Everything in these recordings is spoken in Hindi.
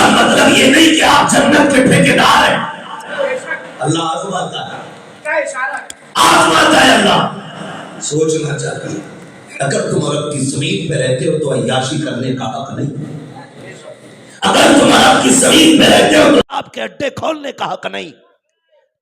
इसका मतलब ये नहीं कि आप जन्नत के ठेकेदार हैं। अल्लाह आजमाता है, आजमाता है अल्लाह। सोचना चाहिए, अगर तुम अरब की जमीन पे रहते हो तो अय्याशी करने का हक नहीं। अगर तुम अरब की जमीन पे रहते हो तो आपके अड्डे खोलने का हक नहीं।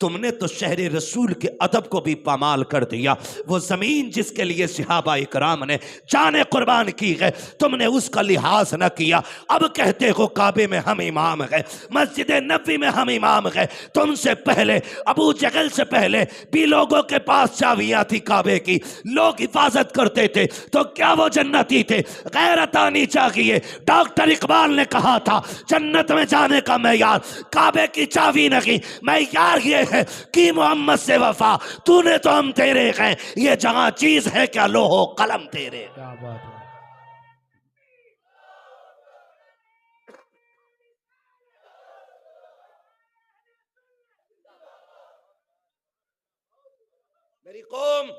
तुमने तो शहर रसूल के अदब को भी पामाल कर दिया। वो ज़मीन जिसके लिए सहाबा इकराम ने जाने कुर्बान की है, तुमने उसका लिहाज न किया। अब कहते हो काबे में हम इमाम है, मस्जिद नबी में हम इमाम है। तुमसे पहले, अबू जहल से पहले भी लोगों के पास चाबियां थी काबे की, लोग हिफाजत करते थे। तो क्या वो जन्नती थे? गैरत आनी चाहिए। डॉक्टर इकबाल ने कहा था जन्नत में जाने का मैयार काबे की चाबी नहीं, मैयार ये है कि मोहम्मद से वफा। तूने तो हम तेरे हैं, ये जहां चीज है क्या लोहो कलम तेरे। क्या बात है। मेरी कौम,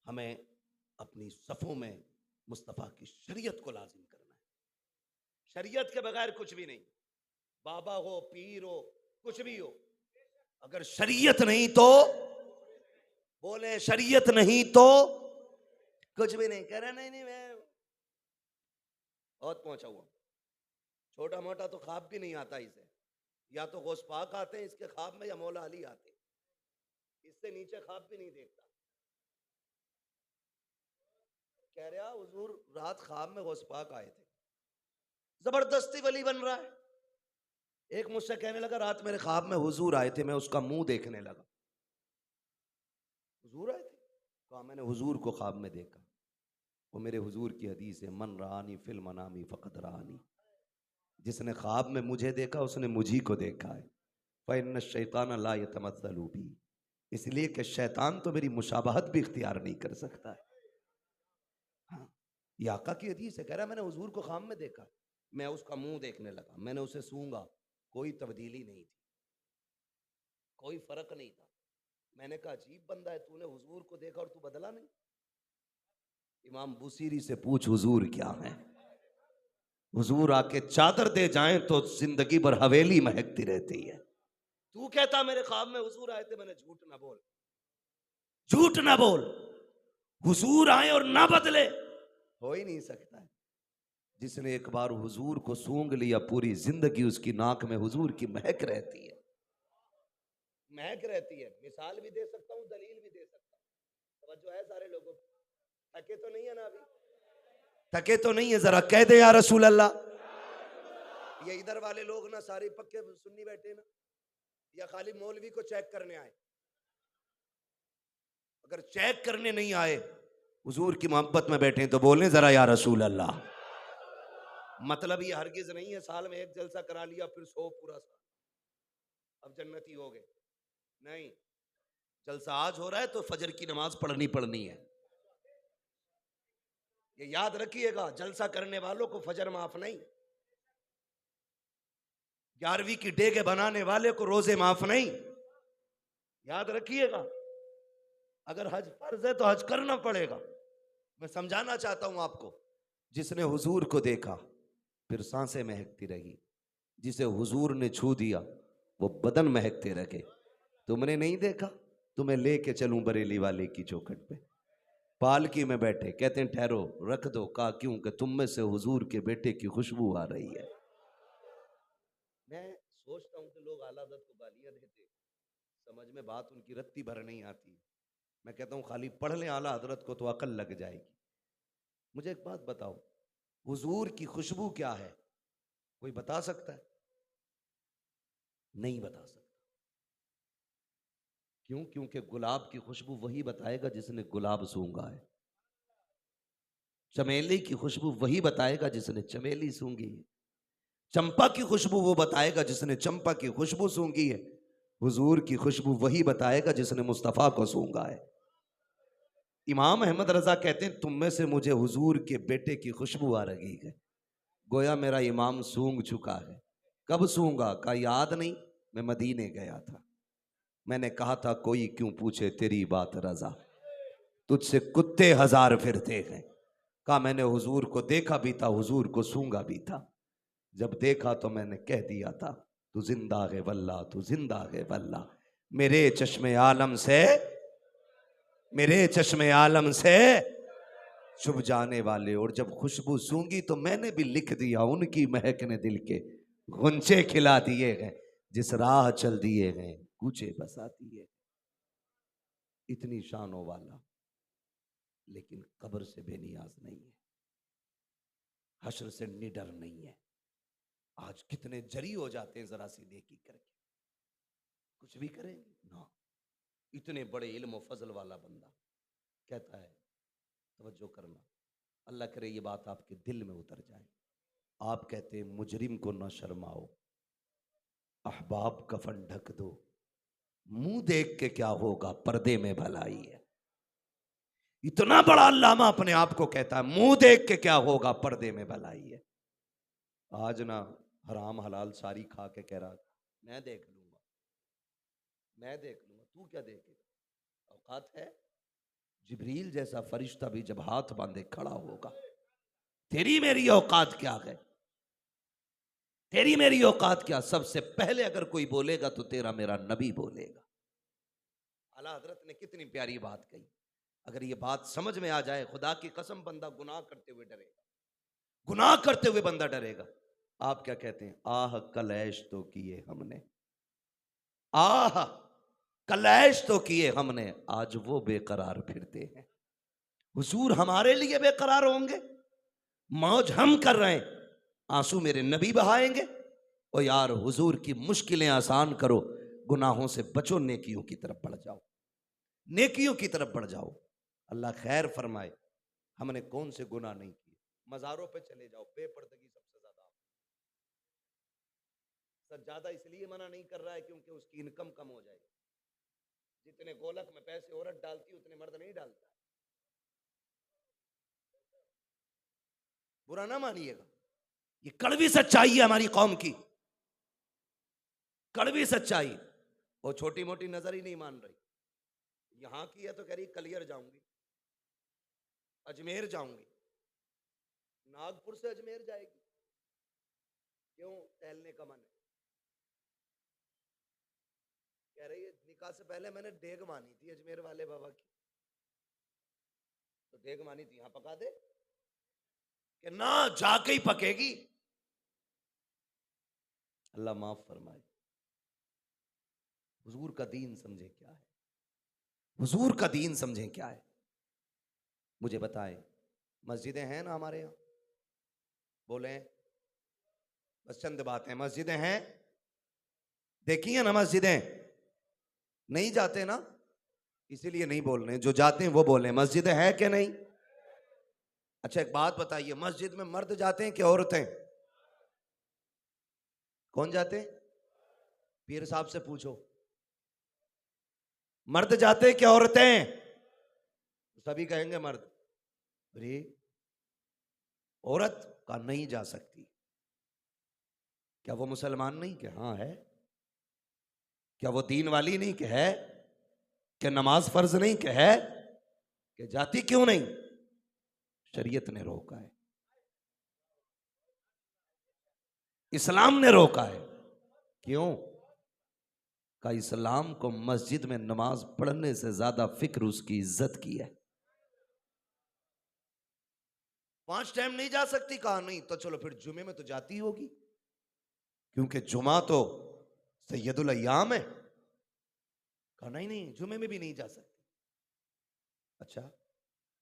हमें अपनी सफों में मुस्तफा की शरीयत को लाजिम करना है। शरीयत के बगैर कुछ भी नहीं। बाबा हो, पीर हो, कुछ भी हो, अगर शरीयत नहीं तो बोले, शरीयत नहीं तो कुछ भी नहीं। कह रहे नहीं नहीं मैं बहुत पहुंचा हुआ, छोटा मोटा तो ख्वाब भी नहीं आता इसे। या तो गौस पाक आते हैं इसके ख्वाब में, या मौला अली आते हैं, इससे नीचे ख्वाब भी नहीं देखता। कह रहा हुजूर रात ख्वाब में गौस पाक आए थे, जबरदस्ती वली बन रहा है। एक मुझसे कहने लगा रात मेरे ख्वाब में हुजूर आए थे, मैं उसका मुंह देखने लगा। हुजूर आए थे? कहा मैंने हुजूर को ख्वाब में देखा। वो मेरे हुजूर की हदीस है, मन रानी फिल मनामी फकत रानी। जिसने ख्वाब में मुझे देखा उसने मुझी को देखा है। फ़इन्न शैतान ला यतमस्सलु बी, इसलिए कि शैतान तो मेरी मुशाबहत भी इख्तियार नहीं कर सकता है। हाँ, ये आका की हदीस है। कह रहा मैंने हुजूर को ख्वाब में देखा, मैं उसका मुंह देखने लगा, मैंने उसे सूंघा, कोई तब्दीली नहीं थी, कोई फर्क नहीं था। मैंने कहा अजीब बंदा है, तूने हुजूर को देखा और तू बदला नहीं। इमाम बुसीरी से पूछ हुजूर क्या है। हुजूर आके चादर दे जाएं तो जिंदगी भर हवेली महकती रहती है। तू कहता मेरे ख्वाब में हुजूर आए थे, मैंने झूठ ना बोल, झूठ ना बोल। हुजूर आए और ना बदले, हो ही नहीं सकता है। जिसने एक बार हुजूर को सूंघ लिया, पूरी जिंदगी उसकी नाक में हुजूर की महक रहती है, महक रहती है। मिसाल भी दे सकता हूँ, दलील भी दे सकता हूँ। तवज्जो है सारे लोगों को? थके तो नहीं है ना? अभी थके तो नहीं है? जरा कह दे या रसूल अल्लाह। ये इधर वाले लोग ना सारे पक्के सुन्नी बैठे ना, या खाली मौलवी को चेक करने आए? अगर चेक करने नहीं आए, हुजूर की मोहब्बत में बैठे तो बोले जरा या रसूल अल्लाह। मतलब ये हरगिज नहीं है साल में एक जलसा करा लिया फिर सो पूरा साल अब जन्नती हो गए। नहीं, जलसा आज हो रहा है तो फजर की नमाज पढ़नी है। ये याद रखिएगा, जलसा करने वालों को फजर माफ नहीं, 11वीं की डेगे बनाने वाले को रोजे माफ नहीं। याद रखिएगा, अगर हज फर्ज है तो हज करना पड़ेगा। मैं समझाना चाहता हूं आपको, जिसने हुजूर को देखा फिर सांसें महकती रही, जिसे हुजूर ने छू दिया वो बदन महकते रखे। तुमने नहीं देखा? तुम्हें लेके चलूं बरेली वाले की चौखट पे, पालकी में बैठे, कहते हैं ठहरो रख दो। कहा क्यों? कि तुम में से हुजूर के बेटे की खुशबू आ रही है। मैं सोचता हूं कि लोग आला हज़रत को गालियां देते, समझ में बात उनकी रत्ती भर नहीं आती। मैं कहता हूं खाली पढ़ लें आला हज़रत को तो अकल लग जाएगी। मुझे एक बात बताओ, हुजूर की खुशबू क्या है? कोई बता सकता है? नहीं बता सकता। क्यों? क्योंकि गुलाब की खुशबू वही बताएगा जिसने गुलाब सूंघा है, चमेली की खुशबू वही बताएगा जिसने चमेली सूंघी है, चंपा की खुशबू वो बताएगा जिसने चंपा की खुशबू सूंघी है, हुजूर की खुशबू वही बताएगा जिसने मुस्तफ़ा को सूंघा है। इमाम अहमद रजा कहते हैं तुम में से मुझे हुजूर के बेटे की खुशबू आ रही है, गोया मेरा इमाम सूंघ चुका है। कब सूंघा? का याद नहीं, मैं मदीने गया था, मैंने कहा था कोई क्यों पूछे तेरी बात रजा, तुझसे कुत्ते हजार फिरते हैं। कहा मैंने हुजूर को देखा भी था, हुजूर को सूंघा भी था। जब देखा तो मैंने कह दिया था, तू जिंदा है वल्ला, तू जिंदा है वल्ला। मेरे चश्मे आलम से, मेरे चश्मे आलम से चुभ जाने वाले। और जब खुशबू सूंघी तो मैंने भी लिख दिया, उनकी महक ने दिल के गुंचे खिला दिए गए, जिस राह चल दिए गए कूचे बसा दिए। इतनी शानों वाला, लेकिन कब्र से बेनियाज नहीं है, हश्र से निडर नहीं है। आज कितने जरी हो जाते हैं जरा सी नेकी करके, कुछ भी करेंगे ना। इतने बड़े इल्म और फजल वाला बंदा कहता है, तवज्जो करना, अल्लाह करे ये बात आपके दिल में उतर जाए। आप कहते हैं मुजरिम को ना शर्माओ, अहबाब कफन ढक दो, मुंह देख के क्या होगा पर्दे में भलाई है। इतना बड़ा अल्लामा अपने आप को कहता है, मुंह देख के क्या होगा पर्दे में भलाई है। आज ना हराम हलाल सारी खा के कह रहा मैं देख लूंगा, मैं देख लूंगा। तू क्या देखेगा? औकात है? जिब्रील जैसा फरिश्ता भी जब हाथ बांधे खड़ा होगा, तेरी मेरी औकात क्या है? तेरी मेरी औकात क्या? सबसे पहले अगर कोई बोलेगा तो तेरा मेरा नबी बोलेगा। आला हजरत ने कितनी प्यारी बात कही। अगर ये बात समझ में आ जाए, खुदा की कसम बंदा गुनाह करते हुए डरेगा, गुनाह करते हुए बंदा डरेगा। आप क्या कहते हैं? आह कलैश तो किए हमने, आह कलैश तो किए हमने, आज वो बेकरार फिरते हैं। हुजूर हमारे लिए बेकरार होंगे? मौज हम कर रहे हैं, आंसू मेरे नबी बहाएंगे। और यार हुजूर की मुश्किलें आसान करो, गुनाहों से बचो, नेकियों की तरफ बढ़ जाओ, नेकियों की तरफ बढ़ जाओ। अल्लाह खैर फरमाए। हमने कौन से गुनाह नहीं किए? मज़ारों पे चले जाओ, बेपर्दगी सबसे ज्यादा। सज्जादा इसलिए मना नहीं कर रहा है क्योंकि उसकी इनकम कम हो जाएगी। जितने गोलक में पैसे औरत डालती उतने मर्द नहीं डालता। बुरा ना मानिएगा, ये कड़वी सच्चाई है हमारी कौम की, कड़वी सच्चाई। वो छोटी मोटी नजर ही नहीं मान रही। यहां की है तो कह रही कलियर जाऊंगी, अजमेर जाऊंगी, नागपुर से अजमेर जाएगी। क्यों? टहलने का मन है। कह रही है निकाह से पहले मैंने डेग मानी थी अजमेर वाले बाबा की, तो डेग मानी थी, यहां पका दे। कि ना, जाके ही पकेगी। अल्लाह माफ फरमाए। हुजूर का दीन समझे क्या है, हुजूर का दीन समझे क्या है। मुझे बताएं, मस्जिदें हैं ना हमारे यहाँ? बोले, बस चंद बातें। मस्जिदें हैं? देखी है ना मस्जिदें? नहीं जाते ना, इसीलिए नहीं बोल रहे। जो जाते हैं वो बोल रहे हैं। मस्जिदें हैं कि नहीं? अच्छा एक बात बताइए, मस्जिद में मर्द जाते हैं कि औरतें? कौन जाते हैं? पीर साहब से पूछो, मर्द जाते हैं कि औरतें? सभी कहेंगे मर्द। अरे औरत का नहीं जा सकती। क्या वो मुसलमान नहीं? क्या हाँ है। क्या वो दीन वाली नहीं? क्या है। क्या नमाज फर्ज नहीं? क्या है। क्या जाती क्यों नहीं? शरीयत ने रोका है, इस्लाम ने रोका है। क्यों? का इस्लाम को मस्जिद में नमाज पढ़ने से ज्यादा फिक्र उसकी इज्जत की है। 5 टाइम नहीं जा सकती? कहा नहीं, तो चलो फिर जुमे में तो जाती होगी, क्योंकि जुमा तो सैयदुल अय्याम है। कहा नहीं नहीं, जुमे में भी नहीं जा सकती। अच्छा,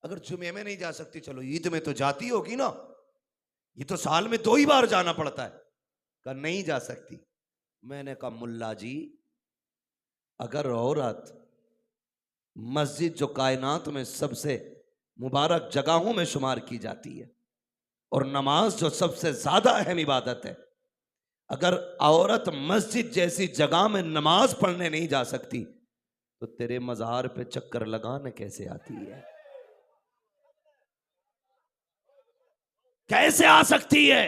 अगर जुमे में नहीं जा सकती, चलो ईद में तो जाती होगी ना, ये तो साल में 2 ही बार जाना पड़ता है। कहा नहीं जा सकती। मैंने कहा मुल्ला जी, अगर औरत मस्जिद जो कायनात में सबसे मुबारक जगहों में शुमार की जाती है, और नमाज जो सबसे ज्यादा अहम इबादत है, अगर औरत मस्जिद जैसी जगह में नमाज पढ़ने नहीं जा सकती, तो तेरे मजार पे चक्कर लगाने कैसे आती है? कैसे आ सकती है?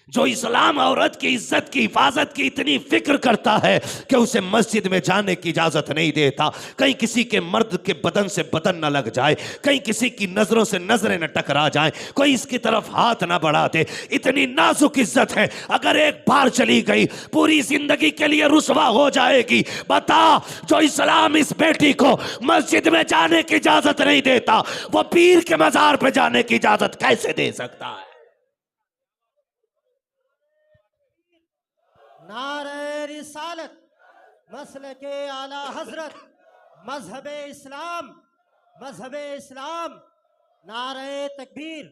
जो इस्लाम औरत की इज्जत की हिफाजत की इतनी फिक्र करता है कि उसे मस्जिद में जाने की इजाजत नहीं देता, कहीं किसी के मर्द के बदन से बदन न लग जाए, कहीं किसी की नजरों से नजरें न टकरा जाए, कोई इसकी तरफ हाथ न बढ़ा दे, इतनी नाजुक इज्जत है, अगर एक बार चली गई पूरी जिंदगी के लिए रुसवा हो जाएगी। बता, जो इस्लाम इस बेटी को मस्जिद में जाने की इजाजत नहीं देता, वो पीर के मजार पे जाने की इजाजत कैसे दे सकता है? नारे रिसालत, मसलके आला हजरत, मजहब इस्लाम, नारे तकबीर।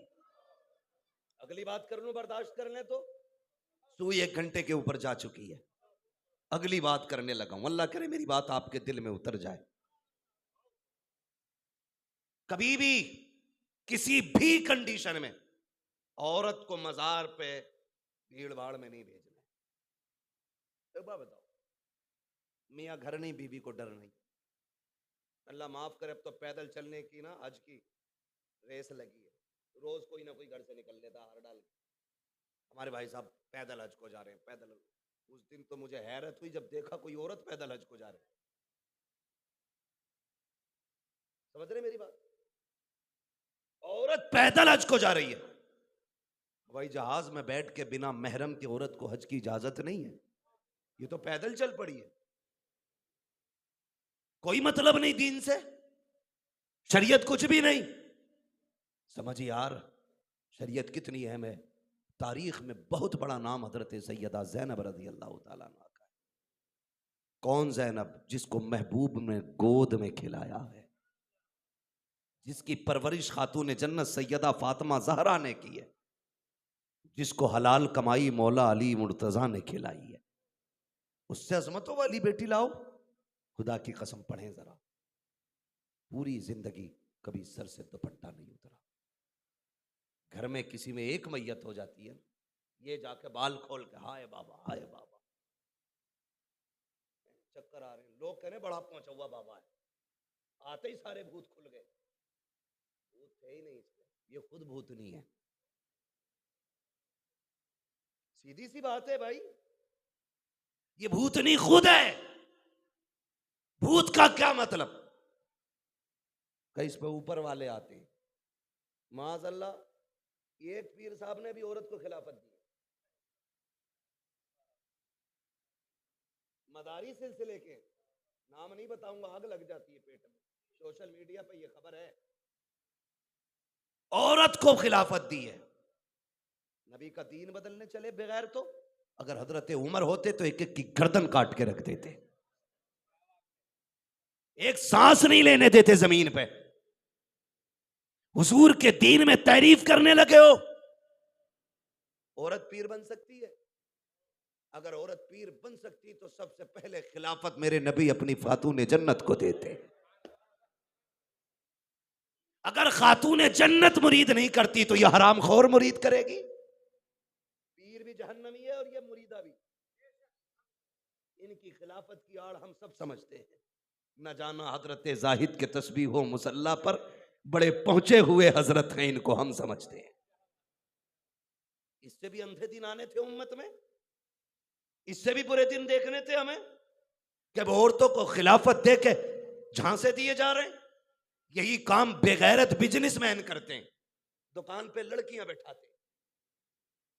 अगली बात कर लूं, बर्दाश्त कर ले तो सुई 1 घंटे के ऊपर जा चुकी है। अगली बात करने लगा हूं, अल्लाह करे मेरी बात आपके दिल में उतर जाए। कभी भी किसी भी कंडीशन में औरत को मजार पे भीड़ भाड़ में नहीं भेजना। एक बात बताओ, मियाँ घर नहीं, बीवी को डर नहीं, अल्लाह माफ करे, अब तो पैदल चलने की ना हज की रेस लगी है, रोज कोई ना कोई घर से निकल लेता हार डाल के, हमारे भाई साहब पैदल हज को जा रहे हैं, पैदल। उस दिन तो मुझे हैरत हुई जब देखा कोई औरत पैदल हज को जा रहे। समझ रहे मेरी बात? औरत पैदल हज को जा रही है, हवाई जहाज में बैठ के बिना महरम के औरत को हज की इजाजत नहीं है, ये तो पैदल चल पड़ी है। कोई मतलब नहीं दीन से, शरीयत कुछ भी नहीं। समझ यार, शरीयत कितनी अहम है। तारीख में बहुत बड़ा नाम हजरत सैयदा ज़ैनब रज़ी अल्लाह ताला अन्हा का है। कौन ज़ैनब? जिसको महबूब ने गोद में खिलाया है, जिसकी परवरिश खातून जन्नत सैयदा फातिमा ज़हरा ने की है, जिसको हलाल कमाई मौला अली मुर्तज़ा ने खिलाई है। उससे अजमतों वाली बेटी लाओ, खुदा की कसम पढ़ें जरा, पूरी जिंदगी कभी सर से दुपट्टा नहीं उतरा। घर में किसी में एक मैयत हो जाती है, ये जाके बाल खोल के हाय बाबा हाय बाबा, चक्कर आ रहे हैं, लोग कह रहे बड़ा पहुंचा हुआ बाबा है, आते ही सारे भूत खुल गए। भूत है ही नहीं इसमें, ये खुद भूतनी है। सीधी सी बात है भाई, ये भूतनी खुद है। भूत का क्या मतलब? कहीं इस पे ऊपर वाले आते हैं, माज़अल्लाह, एक पीर साहब ने भी औरत को खिलाफत दी, मदारी सिलसिले के, नाम नहीं बताऊंगा, आग लग जाती है पेट में, सोशल मीडिया पे ये खबर है, औरत को खिलाफत दी है। नबी का दीन बदलने चले बगैर, तो अगर हजरत उमर होते तो एक एक की गर्दन काट के रख देते, एक सांस नहीं लेने देते जमीन पे। हुजूर के दीन में तारीफ करने लगे हो। औरत पीर बन सकती है? अगर औरत पीर बन सकती तो सबसे पहले खिलाफत मेरे नबी अपनी खातून जन्नत को देते। अगर खातून जन्नत मुरीद नहीं करती तो यह हराम खोर मुरीद करेगी। पीर भी जहन्नमी है और यह मुरीदा भी। इनकी खिलाफत की आड़ हम सब समझते हैं। न जाना हजरत जाहिद के तस्बीह हो मुसल्ला पर बड़े पहुंचे हुए हजरत हैं, इनको हम समझते हैं। इससे भी अंधे दिन आने थे उम्मत में, इससे भी बुरे दिन देखने थे हमें, कि औरतों को खिलाफत दे के झांसे दिए जा रहे हैं। यही काम बेगैरत बिजनेसमैन करते हैं, दुकान पे लड़कियां बैठाते हैं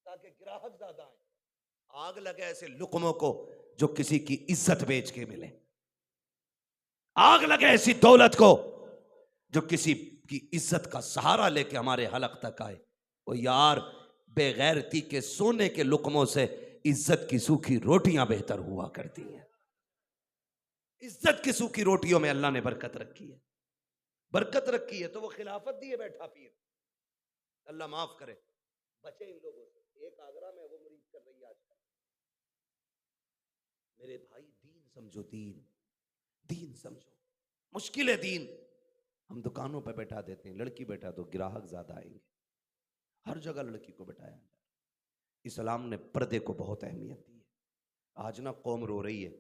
ताकि ग्राहक ज्यादा आए। आग लगे ऐसे लुकमों को जो किसी की इज्जत बेच के मिले, आग लगे ऐसी दौलत को जो किसी की इज्जत का सहारा लेके हमारे हलक तक आए। वो यार, बेगैरती के सोने के लुकमों से इज्जत की सूखी रोटियां बेहतर हुआ करती हैं। इज्जत की सूखी रोटियों में अल्लाह ने बरकत रखी है, बरकत रखी है, तो वो खिलाफत दिए बैठा पीर। अल्लाह माफ करे, बचे इन लोगों से। एक आगरा में वो मुरीद कर रही है आजकल। मेरे भाई, दीन समझो, दीन दीन समझो। मुश्किल है दीन। हम दुकानों पर बैठा देते हैं, लड़की बैठा दो ग्राहक ज्यादा आएंगे, हर जगह लड़की को बैठाया जाए। इस्लाम ने पर्दे को बहुत अहमियत दी है। आज ना कौम रो रही है,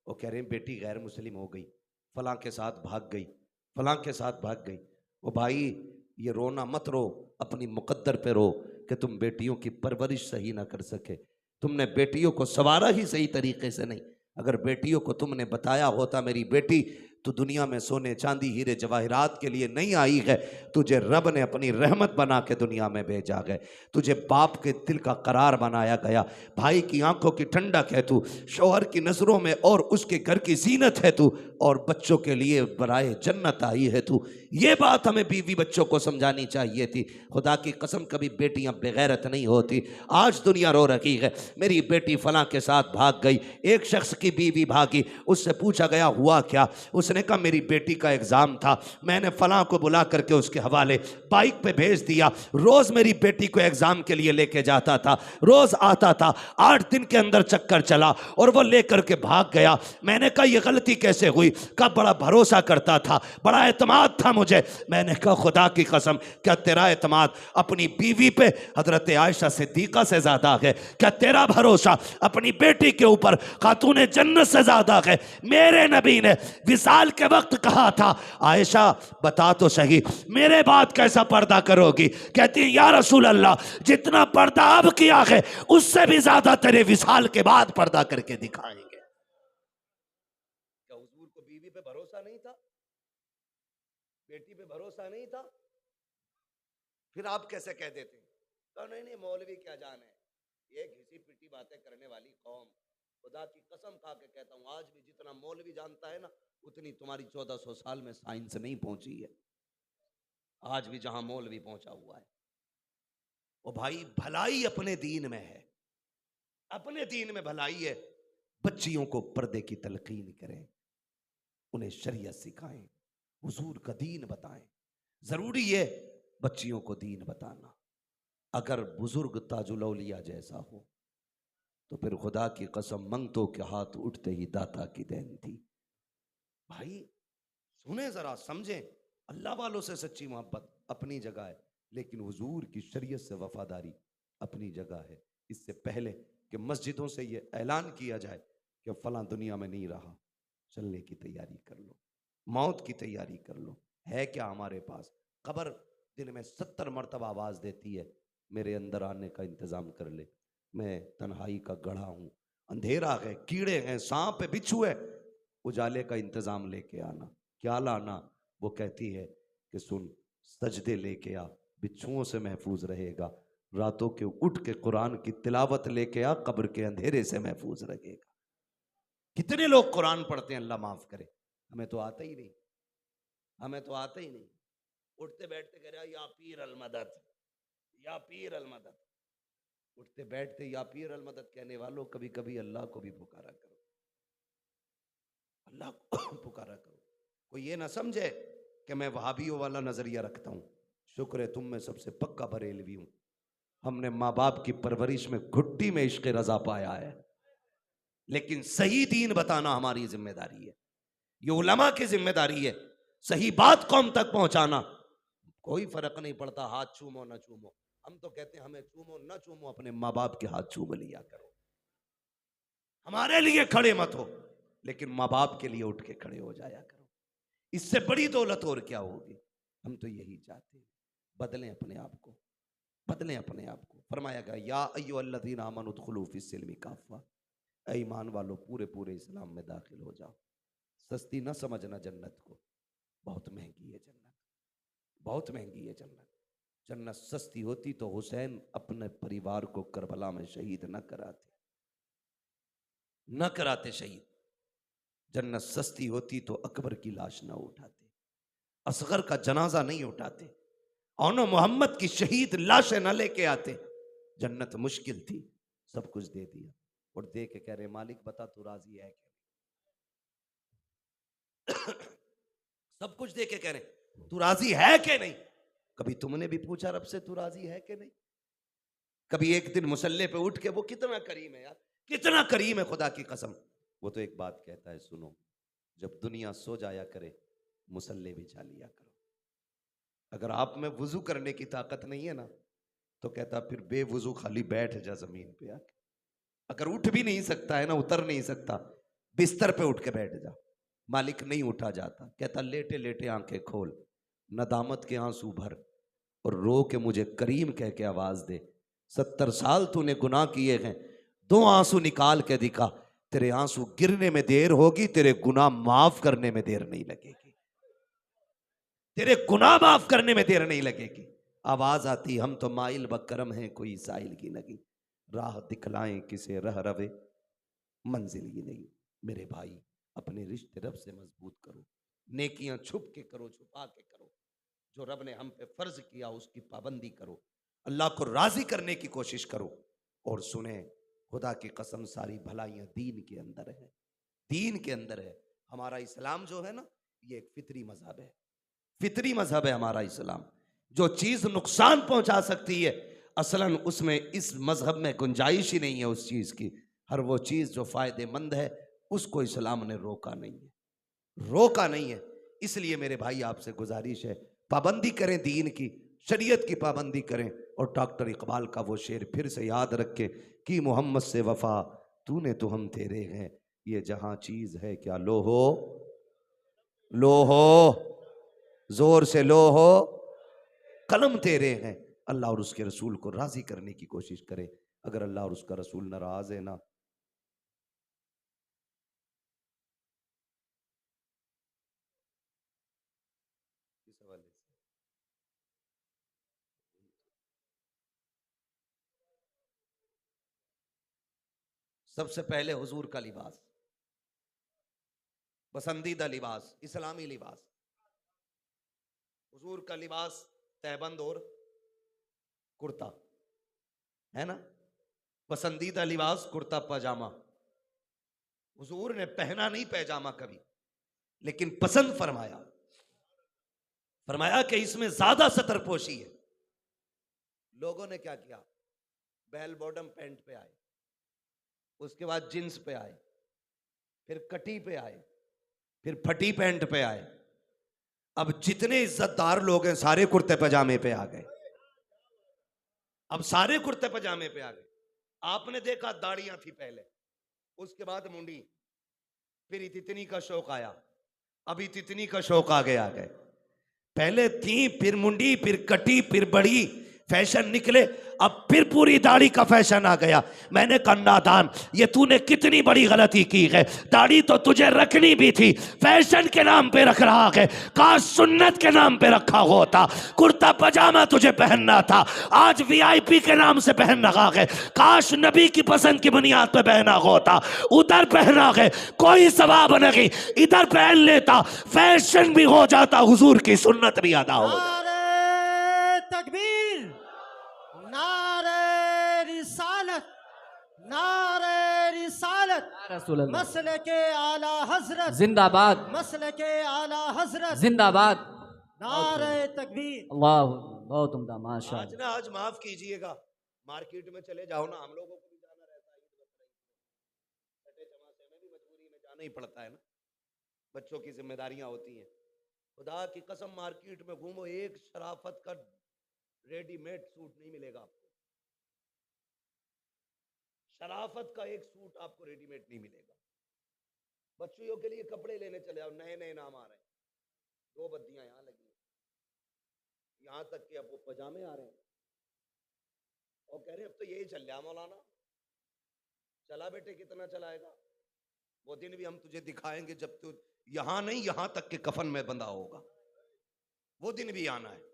वो कह रहे हैं बेटी गैर मुस्लिम हो गई, फलां के साथ भाग गई, फलां के साथ भाग गई। वो भाई, ये रोना मत रो, अपनी मुकद्दर पे रो कि तुम बेटियों की परवरिश सही ना कर सके, तुमने बेटियों को संवारा ही सही तरीके से नहीं। अगर बेटियों को तुमने बताया होता मेरी बेटी तो दुनिया में सोने चांदी हीरे जवाहरात के लिए नहीं आई है, तुझे रब ने अपनी रहमत बना के दुनिया में भेजा गया, तुझे बाप के दिल का करार बनाया गया, भाई की आंखों की ठंडक है तू, शौहर की नजरों में और उसके घर की जीनत है तू, और बच्चों के लिए बनाए जन्नत आई है तू। ये बात हमें बीवी बच्चों को समझानी चाहिए थी। खुदा की कसम कभी बेटियां बेगैरत नहीं होती। आज दुनिया रो रही है मेरी बेटी फलां के साथ भाग गई, एक शख्स की बीवी भागी, उससे पूछा गया हुआ क्या, उसने कहा मेरी बेटी का एग्जाम था, मैंने फलां को बुला करके उसके हवाले बाइक पे भेज दिया, रोज मेरी बेटी को एग्जाम के लिए लेके जाता था, रोज आता था, 8 दिन के अंदर चक्कर चला और वो लेकर के भाग गया। मैंने कहा ये गलती कैसे हुई, का बड़ा भरोसा करता था, बड़ा एतमाद था मुझे। मैंने कहा खुदा की कसम क्या तेरा एतमाद अपनी बीवी पे हजरत आयशा सिद्दीका से ज्यादा है? क्या तेरा भरोसा अपनी बेटी के ऊपर खातून जन्नत से ज्यादा है? मेरे नबी ने विसाल के वक्त कहा था आयशा बता तो सही मेरे बाद कैसा पर्दा करोगी? कहती है या रसूल अल्लाह जितना पर्दा अब किया है उससे भी ज्यादा तेरे विसाल के बाद पर्दा करके दिखाएंगे। क्या हुजूर को बीवी पे भरोसा नहीं था, बेटी पे भरोसा नहीं था? फिर आप कैसे कह देते हैं तो नहीं नहीं मौलवी क्या जाने, ये घिसी पिटी बातें करने वाली कौम। खुदा की कसम खा के कहता हूं आज भी जितना मौलवी जानता है ना उतनी तुम्हारी 1400 साल में साइंस नहीं पहुंची है। आज भी जहां मौलवी पहुंचा हुआ है वो भाई भलाई अपने दीन में है, अपने दीन में भलाई है। बच्चियों को पर्दे की तलकीन करें, उन्हें शरीयत सिखाएं, हुजूर का दीन बताएं। जरूरी है बच्चियों को दीन बताना। अगर बुजुर्ग ताजुल औलिया जैसा हो तो फिर खुदा की कसम मंगतों के हाथ उठते ही दाता की देन थी। भाई सुने जरा समझें, अल्लाह वालों से सच्ची मोहब्बत अपनी जगह है, लेकिन हुजूर की शरीयत से वफादारी अपनी जगह है। इससे पहले कि मस्जिदों से ये ऐलान किया जाए कि फलां दुनिया में नहीं रहा, चलने की तैयारी कर लो, मौत की तैयारी कर लो। है क्या हमारे पास? कब्र दिन में 70 मरतबा आवाज देती है मेरे अंदर आने का इंतजाम कर ले, मैं तन्हाई का गढ़ा हूं, अंधेरा है, कीड़े हैं, सांप है, बिच्छू है, उजाले का इंतजाम लेके आना। क्या लाना? वो कहती है कि सुन सजदे लेके आ, बिच्छुओं से महफूज रहेगा, रातों के उठ के कुरान की तिलावत लेके आ, कब्र के अंधेरे से महफूज रहेगा। कितने लोग कुरान पढ़ते हैं, अल्लाह माफ करे, हमें तो आता ही नहीं, हमें तो आता ही नहीं। उठते बैठते कह रहा या पीर अल मदद, या पीर अल मदद, उठते बैठते या पीर अल मदद कहने वालों कभी कभी अल्लाह को भी पुकारा करो, अल्लाह को पुकारा करो। कोई ये ना समझे कि मैं वहाबियों वाला नजरिया रखता हूं। शुक्र है तुम में सबसे पक्का बरेलवी हूं। हमने माँ बाप की परवरिश में घुट्टी में इश्क रजा पाया है, लेकिन सही दीन बताना हमारी जिम्मेदारी है, ये उलमा की जिम्मेदारी है। सही बात कौम तक पहुंचाना। कोई फर्क नहीं पड़ता हाथ चूमो ना चूमो, हम तो कहते हैं हमें चूमो ना चूमो अपने माँ बाप के हाथ चूम लिया करो, हमारे लिए खड़े मत हो लेकिन माँ बाप के लिए उठ के खड़े हो जाया करो। इससे बड़ी दौलत और क्या होगी? हम तो यही चाहते हैं, बदलें अपने आप को, बदलें अपने आप को। फरमाया गया या अय्युहल्लज़ीना आमनू उदखुलू फिस्सिल्मी काफ़ा, ऐ ईमान वालों पूरे पूरे इस्लाम में दाखिल हो जाओ। सस्ती ना समझना जन्नत को, बहुत महंगी है जन्नत, बहुत महंगी है जन्नत। जन्नत सस्ती होती तो हुसैन अपने परिवार को करबला में शहीद न कराते, न कराते शहीद। जन्नत सस्ती होती तो अकबर की लाश न उठाते, असगर का जनाजा नहीं उठाते, औनो मोहम्मद की शहीद लाशें न लेके आते। जन्नत मुश्किल थी, सब कुछ दे दिया और दे के कह रहे मालिक बता तू राजी है क्या? सब कुछ दे के कह रहे तू राजी है कि नहीं? कभी तुमने भी पूछा रब से तू राजी है कि नहीं? कभी एक दिन मुसल्ले पे उठ के, वो कितना करीम है यार, कितना करीम है खुदा की कसम। वो तो एक बात कहता है सुनो, जब दुनिया सो जाया करे मुसल्ले बिछा लिया करो। अगर आप में वुजू करने की ताकत नहीं है ना तो कहता फिर बेवुजू खाली बैठ जा जमीन पे आके। अगर उठ भी नहीं सकता है ना, उतर नहीं सकता, बिस्तर पे उठ के बैठ जा। मालिक नहीं उठा जाता, कहता लेटे लेटे आंखें खोल, नदामत के आंसू भर और रो के मुझे करीम कह के आवाज दे, 70 साल तूने गुनाह किए हैं, 2 आंसू निकाल के दिखा, तेरे आंसू गिरने में देर होगी, तेरे गुनाह माफ करने में देर नहीं लगेगी, तेरे गुनाह माफ करने में देर नहीं लगेगी। आवाज आती, हम तो माइल बकरम हैं, कोई साइल की नहीं, राह दिखलाएं किसे रह रवे, मंजिल ही नहीं। मेरे भाई, अपने रिश्ते रब से मजबूत करो, नेकियां छुप के करो, छुपा के करो, जो रब ने हम पे फर्ज किया उसकी पाबंदी करो, अल्लाह को राजी करने की कोशिश करो। और सुने, खुदा की कसम सारी भलाइयां दीन के अंदर है, दीन के अंदर है। हमारा इस्लाम जो है ना, ये एक फितरी मजहब है, फितरी मजहब है हमारा इस्लाम। जो चीज नुकसान पहुंचा सकती है, असलन उसमें इस मजहब में गुंजाइश ही नहीं है उस चीज की। हर वो चीज जो फायदेमंद है, उसको इस्लाम ने रोका नहीं है, रोका नहीं है। इसलिए मेरे भाई आपसे गुजारिश है, पाबंदी करें दीन की, शरीयत की पाबंदी करें। और डॉक्टर इकबाल का वो शेर फिर से याद रखें कि मोहम्मद से वफा तूने तो हम तेरे हैं, ये जहां चीज है क्या लो हो, लो हो, जोर से लो हो, कलम तेरे हैं। अल्लाह और उसके रसूल को राजी करने की कोशिश करें। अगर अल्लाह और उसका रसूल नाराज है ना, इस हवाले से सबसे पहले हुजूर का लिबास, पसंदीदा लिबास, इस्लामी लिबास। हुजूर का लिबास तहबंद और कुर्ता है ना, पसंदीदा लिबास कुर्ता पजामा। हुजूर ने पहना नहीं पैजामा कभी, लेकिन पसंद फरमाया, फरमाया कि इसमें ज्यादा सतरपोशी है। लोगों ने क्या किया, बेल बॉटम पैंट पे आए, उसके बाद जींस पे आए, फिर कटी पे आए, फिर फटी पैंट पे आए। अब जितने इज्जतदार लोग हैं सारे कुर्ते पजामे पे आ गए, अब सारे कुर्ते पजामे पे आ गए। आपने देखा दाढ़ियां थी पहले, उसके बाद मुंडी, फिर इतनी का शौक आया, अभी इतनी का शौक आ गया है। पहले थी, फिर मुंडी, फिर कटी, फिर बड़ी, फैशन निकले, अब फिर पूरी दाढ़ी का फैशन आ गया। मैंने कहा नादान, ये तूने कितनी बड़ी गलती की है, दाढ़ी तो तुझे रखनी भी थी, फैशन के नाम पे रख रहा है, काश सुन्नत के नाम पे रखा होता। कुर्ता पजामा तुझे पहनना था, आज वीआईपी के नाम से पहन रहा है, काश नबी की पसंद की बुनियाद पे पहना होता। उधर पहना है, कोई सवाब नहीं, इधर पहन लेता, फैशन भी हो जाता, हुजूर की सुन्नत भी अदा हो जाती। नारे तकबीर, नारे रिसालत, नारे रिसालत, रसूल अल्लाह मसले के आला हजरत जिंदाबाद, मसले के आला हजरत, जिंदाबाद। नारे तकबीर। अल्लाह, बहुत उम्दा, माशा आज ना, आज माफ कीजिएगा, मार्केट में चले जाओ ना, हम लोगों को भी जाना रहता है, छठे चमासे में भी मजबूरी में जाना ही पड़ता है ना, बच्चों की जिम्मेदारियां होती हैं। खुदा की कसम, मार्केट में घूमो, एक शराफत का रेडीमेड सूट नहीं मिलेगा आपको, शराफत का एक सूट आपको रेडीमेड नहीं मिलेगा। बच्चियों के लिए कपड़े लेने चले जाओ, नए नए नाम आ रहे हैं, 2 बद्दियां यहां लगी हैं, यहां तक कि अब वो पजामे आ रहे हैं और कह रहे हैं अब तो यही चल रहा मौलाना। चला बेटे, कितना चलाएगा, वो दिन भी हम तुझे दिखाएंगे जब तू यहां नहीं यहां तक के कफन में बंधा होगा, वो दिन भी आना है।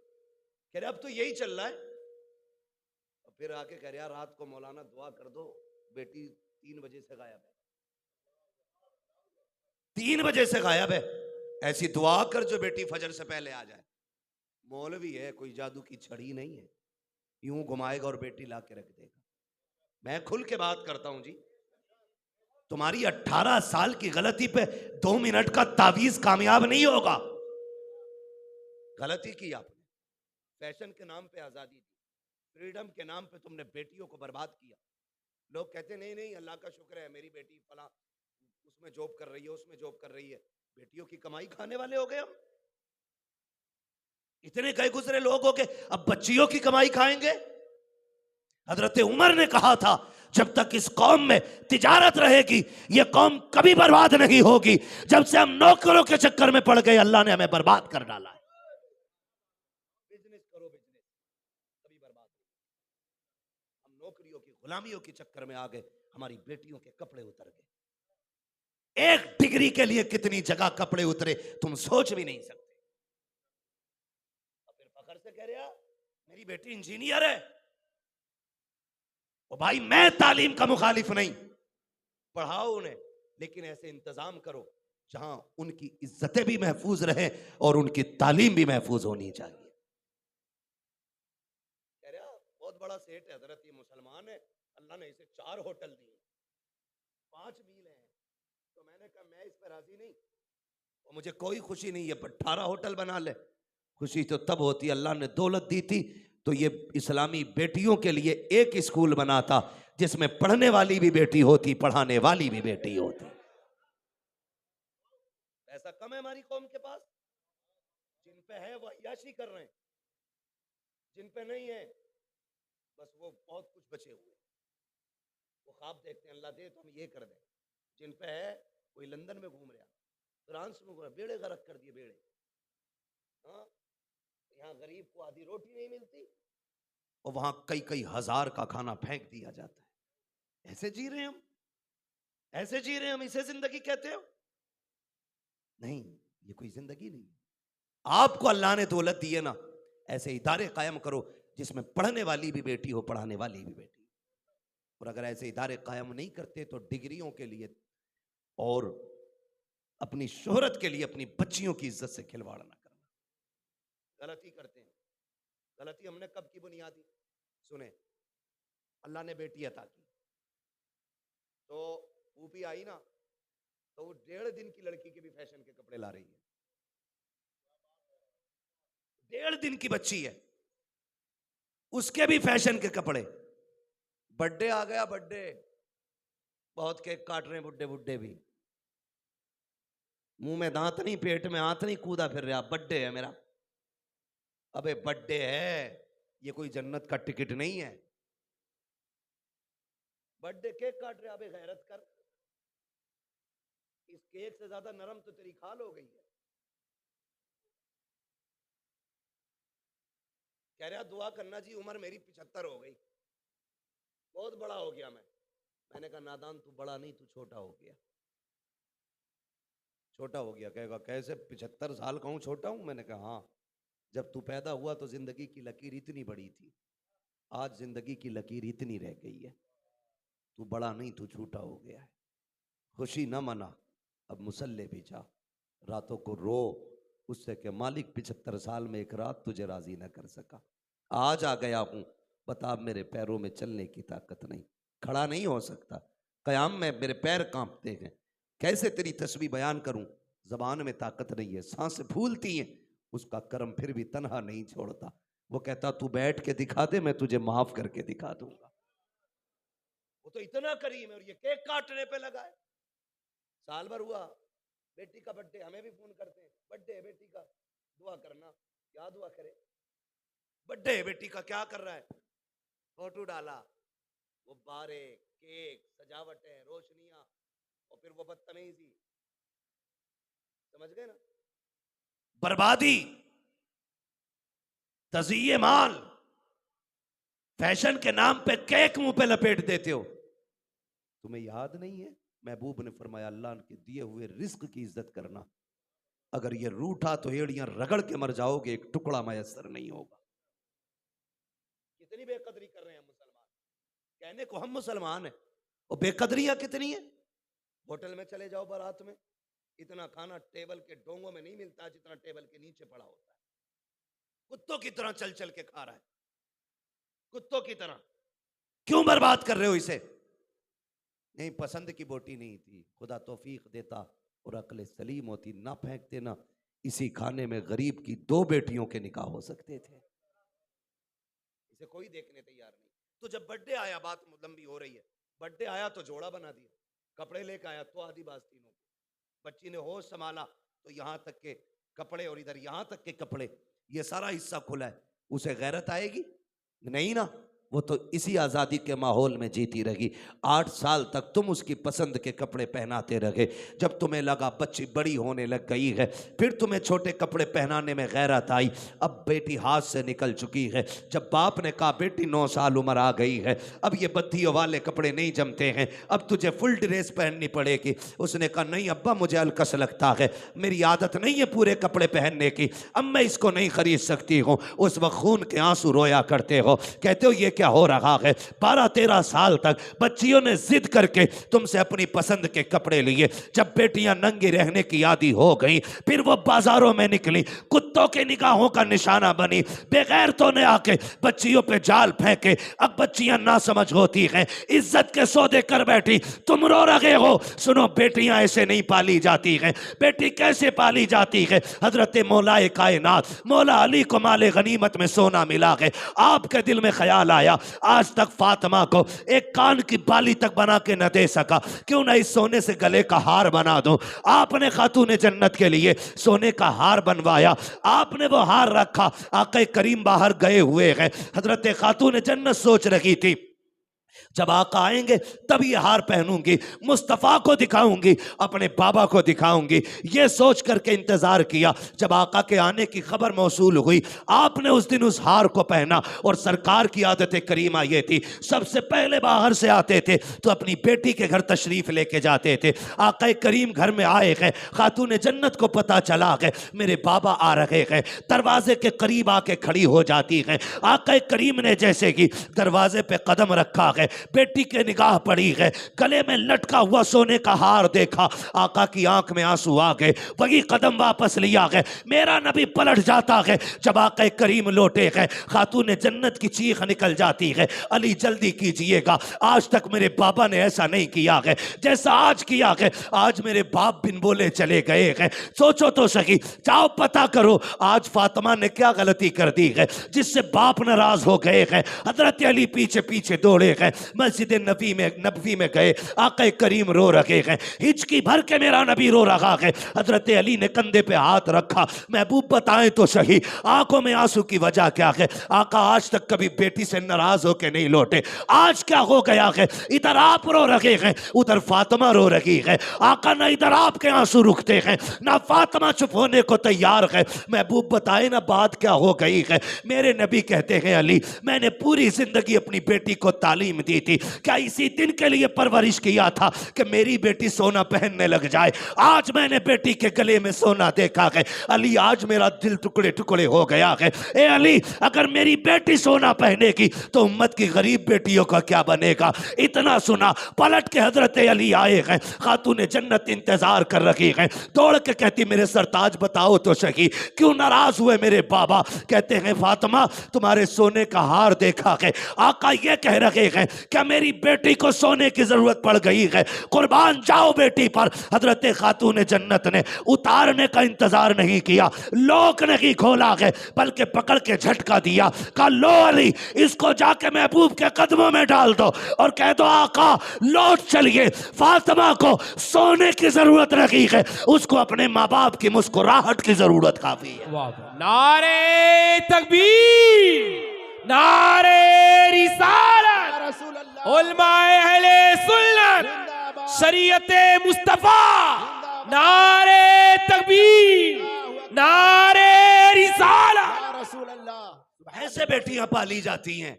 कह रहे अब तो यही चल रहा है, और फिर आके कह रहे यार रात को मौलाना दुआ कर दो, बेटी 3 बजे से गायब है, 3 बजे से गायब है, ऐसी दुआ कर जो बेटी फजर से पहले आ जाए। मौलवी है, कोई जादू की छड़ी नहीं है, यूं घुमाएगा और बेटी ला के रख देगा। मैं खुल के बात करता हूं जी, तुम्हारी 18 साल की गलती पे 2 मिनट का तावीज कामयाब नहीं होगा। गलती की आपने, फैशन के नाम पे आजादी दी, फ्रीडम के नाम पे तुमने बेटियों को बर्बाद किया। लोग कहते नहीं नहीं अल्लाह का शुक्र है मेरी बेटी फला उसमें जॉब कर रही है, उसमें जॉब कर रही है, बेटियों की कमाई खाने वाले हो गए हम। इतने गए गुजरे लोग हो गए, अब बच्चियों की कमाई खाएंगे। हजरत उमर ने कहा था जब तक इस कौम में तिजारत रहेगी ये कौम कभी बर्बाद नहीं होगी। जब से हम नौकरों के चक्कर में पड़ गए अल्लाह ने हमें बर्बाद कर डाला है। बिजनेस करो, बिजनेस कभी बर्बाद नहीं। हम नौकरियों की गुलामियों के चक्कर में आ गए, हमारी बेटियों के कपड़े उतर गए। एक डिग्री के लिए कितनी जगह कपड़े उतरे तुम सोच भी नहीं सकते। और फिर फखर से कह रहा मेरी बेटी इंजीनियर है। ओ भाई, मैं तालीम का मुखालिफ नहीं, पढ़ाओ उन्हें, लेकिन ऐसे इंतजाम करो जहां उनकी इज्जतें भी महफूज रहे और उनकी तालीम भी महफूज होनी चाहिए। कह रहा बहुत बड़ा सेठ है हजरत, ये मुसलमान है, अल्लाह ने इसे 4 होटल दिए, 5 मील हैं। तो मैंने कहा मैं इस पर राजी नहीं, और मुझे कोई खुशी नहीं है, पर 18 होटल बना ले। खुशी तो तब होती, अल्लाह ने दौलत दी थी तो ये इस्लामी बेटियों के लिए एक स्कूल बना था जिसमें पढ़ने वाली भी बेटी होती, पढ़ाने वाली भी बेटी होती। ऐसा कम है हमारी कौम के पास, जिन पे है वो अय्याशी कर रहे हैं, जिन पे नहीं है बस वो बहुत कुछ बचे हुए, वो ख्वाब देखते हैं अल्लाह दे तो हम ये कर दें। जिन पे है कोई लंदन में घूम रहा, फ्रांस में घूम रहा, बेड़े गर्क कर दिए बेड़े। हाँ, यहाँ गरीब को आधी रोटी नहीं मिलती और वहां कई कई हजार का खाना फेंक दिया जाता है। ऐसे जी रहे हम, ऐसे जी रहे हम, इसे जिंदगी कहते हो? नहीं, ये कोई जिंदगी नहीं। आपको अल्लाह ने दौलत दी है ना, ऐसे इदारे कायम करो जिसमें पढ़ने वाली भी बेटी हो, पढ़ाने वाली भी बेटी। और अगर ऐसे इदारे कायम नहीं करते तो डिग्रियों के लिए और अपनी शोहरत के लिए अपनी बच्चियों की इज्जत से खिलवाड़ ना करना। गलती करते हैं। गलती हमने कब की बुनियादी सुने, अल्लाह ने बेटी अता की तो ऊपी आई ना, तो वो 1.5 दिन की लड़की के भी फैशन के कपड़े ला रही है। 1.5 दिन की बच्ची है, उसके भी फैशन के कपड़े। बर्थडे आ गया, बर्थडे, बहुत केक काट रहे हैं बुड्ढे बुड्ढे भी, मुंह में दांत नहीं, पेट में हाथ नहीं, कूदा फिर रहा, बर्थडे है मेरा। अबे बर्थडे है, ये कोई जन्नत का टिकट नहीं है। बर्थडे केक काट रहे, अबे गैरत कर, इस केक से ज्यादा नरम तो तेरी खाल हो गई है। कह रहा दुआ करना जी, उम्र मेरी 75 हो गई, बहुत बड़ा हो गया मैं। मैंने कहा नादान, तू बड़ा नहीं, तू छोटा हो गया। छोटा हो गया? कहेगा कैसे, 75 साल का हूं, छोटा हूं? मैंने कहा हाँ, जब तू पैदा हुआ तो जिंदगी की लकीर इतनी बड़ी थी, आज जिंदगी की लकीर इतनी रह गई है। तू बड़ा नहीं, तू छोटा हो गया है। खुशी न मना, अब मुसल्ले भी जा, रातों को रो उससे कि मालिक 75 साल में एक रात तुझे राजी न कर सका, आज आ गया हूं, बता मेरे पैरों में चलने की ताकत नहीं, खड़ा नहीं हो सकता, कयाम में मेरे पैर कांपते हैं, कैसे तेरी तस्बीह बयान करूं, जबान में ताकत नहीं है, सांसें फूलती हैं, उसका कर्म फिर भी तन्हा नहीं छोड़ता। वो कहता तू बैठ के दिखा दे, मैं तुझे माफ करके दिखा दूंगा। वो तो इतना करीम है, और ये केक काटने पे लगा है। साल भर हुआ बेटी का बर्थडे, हमें भी फोन करते हैं, बर्थडे है बेटी का, दुआ करना। क्या दुआ करे, बर्थडे है बेटी का, क्या कर रहा है? फोटो डाला, गुब्बारे, केक, सजावटें, रोशनियां, और फिर वो बदतमीजी, समझ गए ना? बर्बादी, तज़िये माल, फैशन के नाम पे केक मुंह पे लपेट देते हो। तुम्हें याद नहीं है महबूब ने फरमाया अल्लाह के दिए हुए रिस्क की इज्जत करना, अगर ये रूठा तो एड़ियां रगड़ के मर जाओगे, एक टुकड़ा मयसर नहीं होगा। कितनी बेकदरी कर रहे हैं मुसलमान, कहने को हम मुसलमान हैं और बेकदरियां कितनी है। होटल में चले जाओ बारात में, इतना खाना टेबल के डोंगों में नहीं मिलता जितना टेबल के नीचे पड़ा होता है। कुत्तों की तरह चल चल के खा रहा है, कुत्तों की तरह। क्यों बर्बाद कर रहे हो इसे? नहीं, पसंद की बोटी नहीं थी, खुदा तौफीक देता और अक्ल सलीम होती, ना फेंकते ना, इसी खाने में गरीब की 2 बेटियों के निकाह हो सकते थे। इसे कोई देखने तैयार नहीं। तो जब बर्थडे आया, बात लंबी हो रही है, बर्थडे आया तो जोड़ा बना दिया, कपड़े लेकर आया तो आधी बाज तीनों को। बच्ची ने होश संभाला तो यहां तक के कपड़े और इधर यहां तक के कपड़े, ये सारा हिस्सा खुला है। उसे गैरत आएगी? नहीं ना, वो तो इसी आज़ादी के माहौल में जीती रही। 8 साल तक तुम उसकी पसंद के कपड़े पहनाते रहे। जब तुम्हें लगा बच्ची बड़ी होने लग गई है, फिर तुम्हें छोटे कपड़े पहनाने में गैरत आई। अब बेटी हाथ से निकल चुकी है। जब बाप ने कहा बेटी 9 साल उम्र आ गई है, अब ये बत्तियों वाले कपड़े नहीं जमते हैं, अब तुझे फुल ड्रेस पहननी पड़ेगी। उसने कहा नहीं अब्बा, मुझे अलकस लगता है, मेरी आदत नहीं है पूरे कपड़े पहनने की, अब मैं इसको नहीं खरीद सकती हूँ। उस वक्त खून के आंसू रोया करते हो, कहते हो ये क्या हो रहा है। 12-13 साल तक बच्चियों ने जिद करके तुमसे अपनी पसंद के कपड़े लिए। जब बेटियां नंगी रहने की आदी हो गई, फिर वो बाजारों में निकली, कुत्तों के निगाहों का निशाना बनी। बेगैरतों ने आके बच्चियों पे जाल फेंके। अब बच्चियां ना समझ होती हैं, इज्जत के सौदे कर बैठी, तुम रो रहे हो। सुनो, बेटियां ऐसे नहीं पाली जाती हैं। बेटी कैसे पाली जाती है? हजरत मौलाए कायनात मौला अली को माले गनीमत में सोना मिला है। आपके दिल में ख्याल आया, आज तक फातिमा को एक कान की बाली तक बना के न दे सका, क्यों ना इस सोने से गले का हार बना दो। आपने खातून जन्नत के लिए सोने का हार बनवाया, आपने वो हार रखा। आका करीम बाहर गए हुए हैं। हजरत खातून जन्नत सोच रही थी जब आका आएंगे तब ये हार पहनूंगी, मुस्तफ़ा को दिखाऊंगी, अपने बाबा को दिखाऊंगी। ये सोच करके इंतजार किया। जब आका के आने की खबर मौसूल हुई, आपने उस दिन उस हार को पहना। और सरकार की आदत करीमा ये थी, सबसे पहले बाहर से आते थे तो अपनी बेटी के घर तशरीफ लेके जाते थे। आका करीम घर में आए हैं, खातून जन्नत को पता चला है मेरे बाबा आ रहे हैं, दरवाजे के करीब आके खड़ी हो जाती हैं। आका करीम ने जैसे कि दरवाजे पे कदम रखा है, बेटी के निगाह पड़ी है, गले में लटका हुआ सोने का हार देखा। आका की आंख में आंसू आ गए, वही कदम वापस लिया है। मेरा नबी पलट जाता है। जब आका करीम लौटे हैं, खातून जन्नत की चीख निकल जाती है, अली जल्दी कीजिएगा, आज तक मेरे बाबा ने ऐसा नहीं किया है जैसा आज किया है। आज मेरे बाप बिन बोले चले गए हैं। सोचो तो सही, जाओ पता करो आज फातिमा ने क्या गलती कर दी है जिससे बाप नाराज हो गए हैं। हजरत अली पीछे पीछे दौड़े हैं, मस्जिद नबवी में गए। आका करीम रो रहे हैं, हिचकी भर के मेरा नबी रो रहा है। हजरत अली ने कंधे पे हाथ रखा, महबूब बताएं तो सही आंखों में आंसू की वजह क्या है। आका आज तक कभी बेटी से नाराज होकर नहीं लौटे, आज क्या हो गया है। इधर आप रो रहे हैं, उधर फातिमा रो रही है। आका ना इधर आपके आंसू रुकते हैं, ना फातिमा चुप होने को तैयार है। महबूब बताए ना बात क्या हो गई है। मेरे नबी कहते हैं अली, मैंने पूरी जिंदगी अपनी बेटी को तालीम दी थी, क्या इसी दिन के लिए परवरिश किया था कि मेरी बेटी सोना पहनने लग जाए। आज मैंने बेटी के गले में सोना देखा है अली, आज मेरा दिल टुकड़े टुकड़े हो गया है। ए अली, अगर मेरी बेटी सोना पहनेगी तो उम्मत की गरीब बेटियों का क्या बनेगा। इतना सुना, पलट के हजरत अली आए हैं, खातून जन्नत इंतजार कर रही है। दौड़ के कहती मेरे सरताज बताओ तो सही क्यों नाराज हुए मेरे बाबा। कहते हैं फातिमा तुम्हारे सोने का हार देखा है। आका ये कह रहे हैं क्या मेरी बेटी को सोने की जरूरत पड़ गई है, कुर्बान जाओ बेटी पर। हजरत खातून जन्नत ने उतारने का इंतजार नहीं किया, लोक नहीं खोला है बल्कि पकड़ के झटका दिया। कहा लो अली, इसको जाके महबूब के कदमों में डाल दो और कह दो आका लौट चलिए, फातिमा को सोने की जरूरत नहीं है, उसको अपने माँ बाप की मुस्कुराहट की जरूरत काफी है। नारे तकबीर, नारे रिसालत, उलमाए अहले सुन्नत, शरीयते मुस्तफा, नारे तकबीर, नारे रिसालत। ऐसे बेटियां पाली जाती हैं।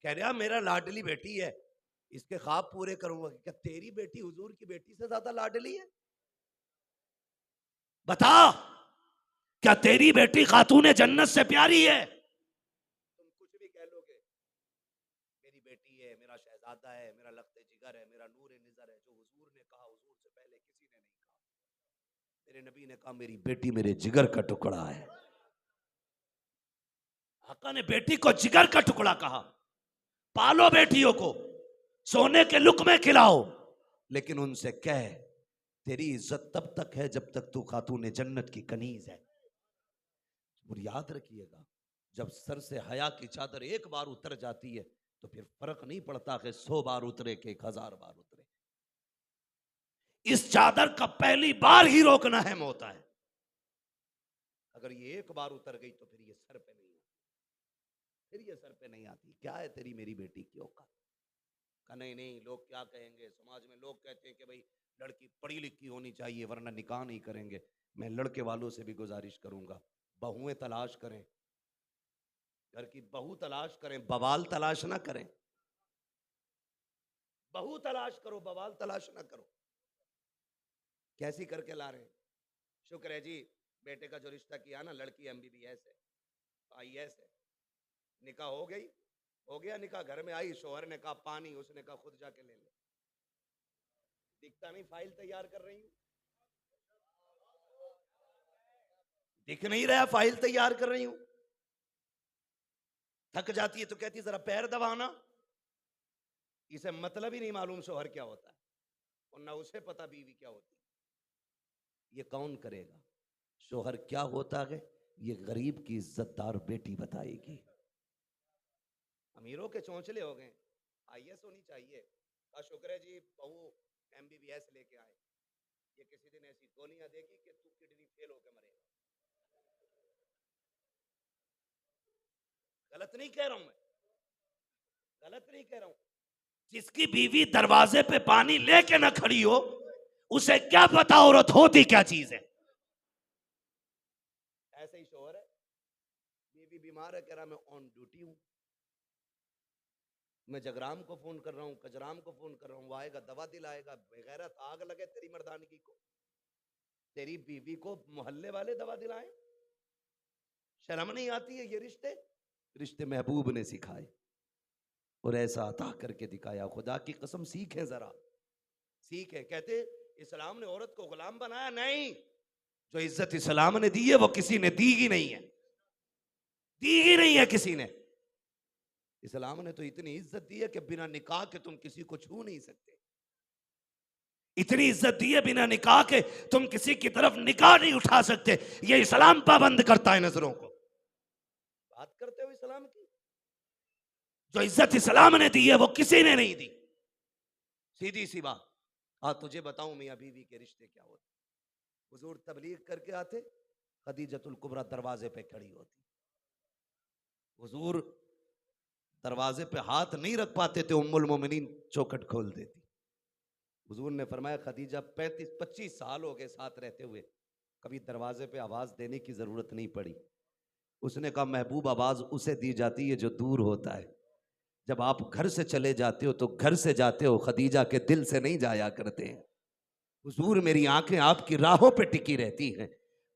कह रहा मेरा लाडली बेटी है, इसके ख्वाब पूरे करूंगा। क्या तेरी बेटी हुजूर की बेटी से ज्यादा लाडली है? बता, क्या तेरी बेटी खातून जन्नत से प्यारी है? तुम कुछ भी कह लोगे, मेरी बेटी है, मेरा शहजादा है, मेरा लख्ते जिगर है, मेरा नूर निज़र है। जो हुजूर ने कहा हुजूर से पहले किसी ने नहीं कहा। मेरे नबी ने कहा मेरी बेटी मेरे जिगर का टुकड़ा है। आका ने बेटी को जिगर का टुकड़ा कहा। पालो बेटियों को, सोने के लुक़मे खिलाओ, लेकिन उनसे कह तेरी इज्जत तब तक है जब तक तू खातून जन्नत की कनीज है। और याद रखिएगा, जब सर से हया की चादर एक बार उतर जाती है तो फिर फर्क नहीं पड़ता कि 100 बार उतरे कि 1000 बार उतरे। इस चादर का पहली बार ही रोकना अहम होता है। अगर ये एक बार उतर गई तो फिर ये सर पे नहीं। फिर ये सर पे नहीं आती, क्या है तेरी मेरी बेटी की औकात? कहा नहीं नहीं, लोग क्या कहेंगे, समाज में लोग कहते हैं कि भाई लड़की पढ़ी लिखी होनी चाहिए वरना निकाह नहीं करेंगे। मैं लड़के वालों से भी गुजारिश करूंगा, बहुएं तलाश करें, घर की बहू तलाश करें, बवाल तलाश ना करें। बहू तलाश करो, बवाल तलाश ना करो। कैसी करके ला रहे हैं? शुक्र है जी, बेटे का जो रिश्ता किया ना, लड़की MBBS है, IAS है, निकाह हो गई, हो गया निकाह, घर में आई, शोहर ने कहा पानी, उसने कहा खुद जाके ले ले। दिखता नहीं फाइल तैयार कर रही हूं, दिख नहीं रहा फाइल तैयार कर रही हूं। थक जाती है तो कहती जरा पैर दबाना। इसे मतलब ही नहीं मालूम शोहर क्या होता है, और ना उसे पता बीवी क्या होती है। ये कौन करेगा? शोहर क्या होता है ये गरीब की इज्जतदार बेटी बताएगी। अमीरों के चौंचले हो गए, IAS होनी चाहिए। का शुक्र है जी, बहू MBBS लेके आए। ये किसी दिन ऐसी गोलियां देगी कि तू किडनी फेल होकर मरेगा। गलत नहीं कह रहा हूं मैं, गलत नहीं कह रहा हूं। जिसकी बीवी दरवाजे पे पानी लेके ना खड़ी हो, उसे क्या पता औरत होती क्या चीज है। ऐसे ही शोहर है, बीवी बीमार है, कह रहा मैं ऑन ड्यूटी हूं, मैं जगराम को फोन कर रहा हूं, कजराम को फोन कर रहा हूं, वो आएगा दवा दिलाएगा। बेगैरत आग लगे तेरी मर्दानगी को, तेरी बीवी को मोहल्ले वाले दवा दिलाएं। शर्म नहीं आती है? ये रिश्ते, रिश्ते महबूब ने सिखाए और ऐसा अता करके दिखाया। खुदा की कसम सीखें, जरा सीखें। कहते इस्लाम ने औरत को गुलाम बनाया, नहीं, जो इज्जत इस्लाम ने दी है वो किसी ने दी ही नहीं है, दी ही नहीं है किसी ने। इस्लाम ने तो इतनी इज्जत दी है कि बिना निकाह के तुम किसी को छू नहीं सकते। इतनी इज्जत दी है बिना निकाह के तुम किसी की तरफ निकाह नहीं उठा सकते। ये इस्लाम पाबंद करता है नजरों को। बात करते हो इस्लाम की? जो इज्जत इस्लाम ने दी है वो किसी ने नहीं दी। सीधी सी बात। हाँ तुझे बताऊं मियां बीवी के रिश्ते क्या होते। हुजूर तबलीग करके आते, खदीजतुल कुबरा दरवाजे पे खड़ी होती, हुजूर दरवाजे पे हाथ नहीं रख पाते थे, उम्मुल मोमिनीन चौखट खोल देती। हुजूर ने फरमाया खदीजा 35-25 साल हो गए साथ रहते हुए, कभी दरवाजे पे आवाज देने की जरूरत नहीं पड़ी। उसने कहा महबूब आवाज उसे दी जाती है जो दूर होता है। जब आप घर से चले जाते हो तो घर से जाते हो, खदीजा के दिल से नहीं जाया करते हैं। हुजूर मेरी आंखें आपकी राहों पे टिकी रहती हैं,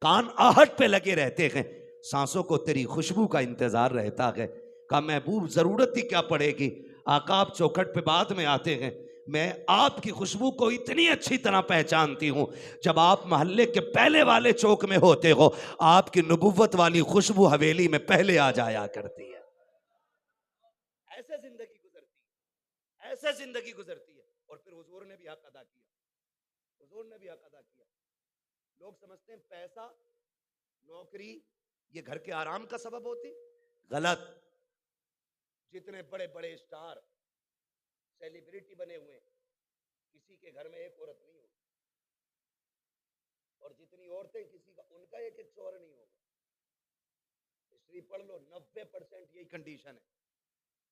कान आहट पे लगे रहते हैं, सांसों को तेरी खुशबू का इंतजार रहता है। कहा महबूब जरूरत ही क्या पड़ेगी, आका आप चौखट पे बाद में आते हैं, मैं आपकी खुशबू को इतनी अच्छी तरह पहचानती हूं। जब आप मोहल्ले के पहले वाले चौक में होते हो, आपकी नबुव्वत वाली खुशबू हवेली में पहले आ जाया करती है। ऐसे जिंदगी गुजरती है, ऐसे जिंदगी गुजरती है। और फिर हुजूर ने भी हक अदा किया, हुजूर ने भी हक अदा किया। लोग समझते हैं पैसा, नौकरी ये घर के आराम का सबब होती, गलत। जितने बड़े बड़े स्टार सेलिब्रिटी बने हुए, किसी के घर में एक औरत नहीं होगी, और जितनी औरतें किसी का, उनका एक एक शौहर नहीं होगा। हिस्ट्री पढ़ लो, 90% यही कंडीशन है।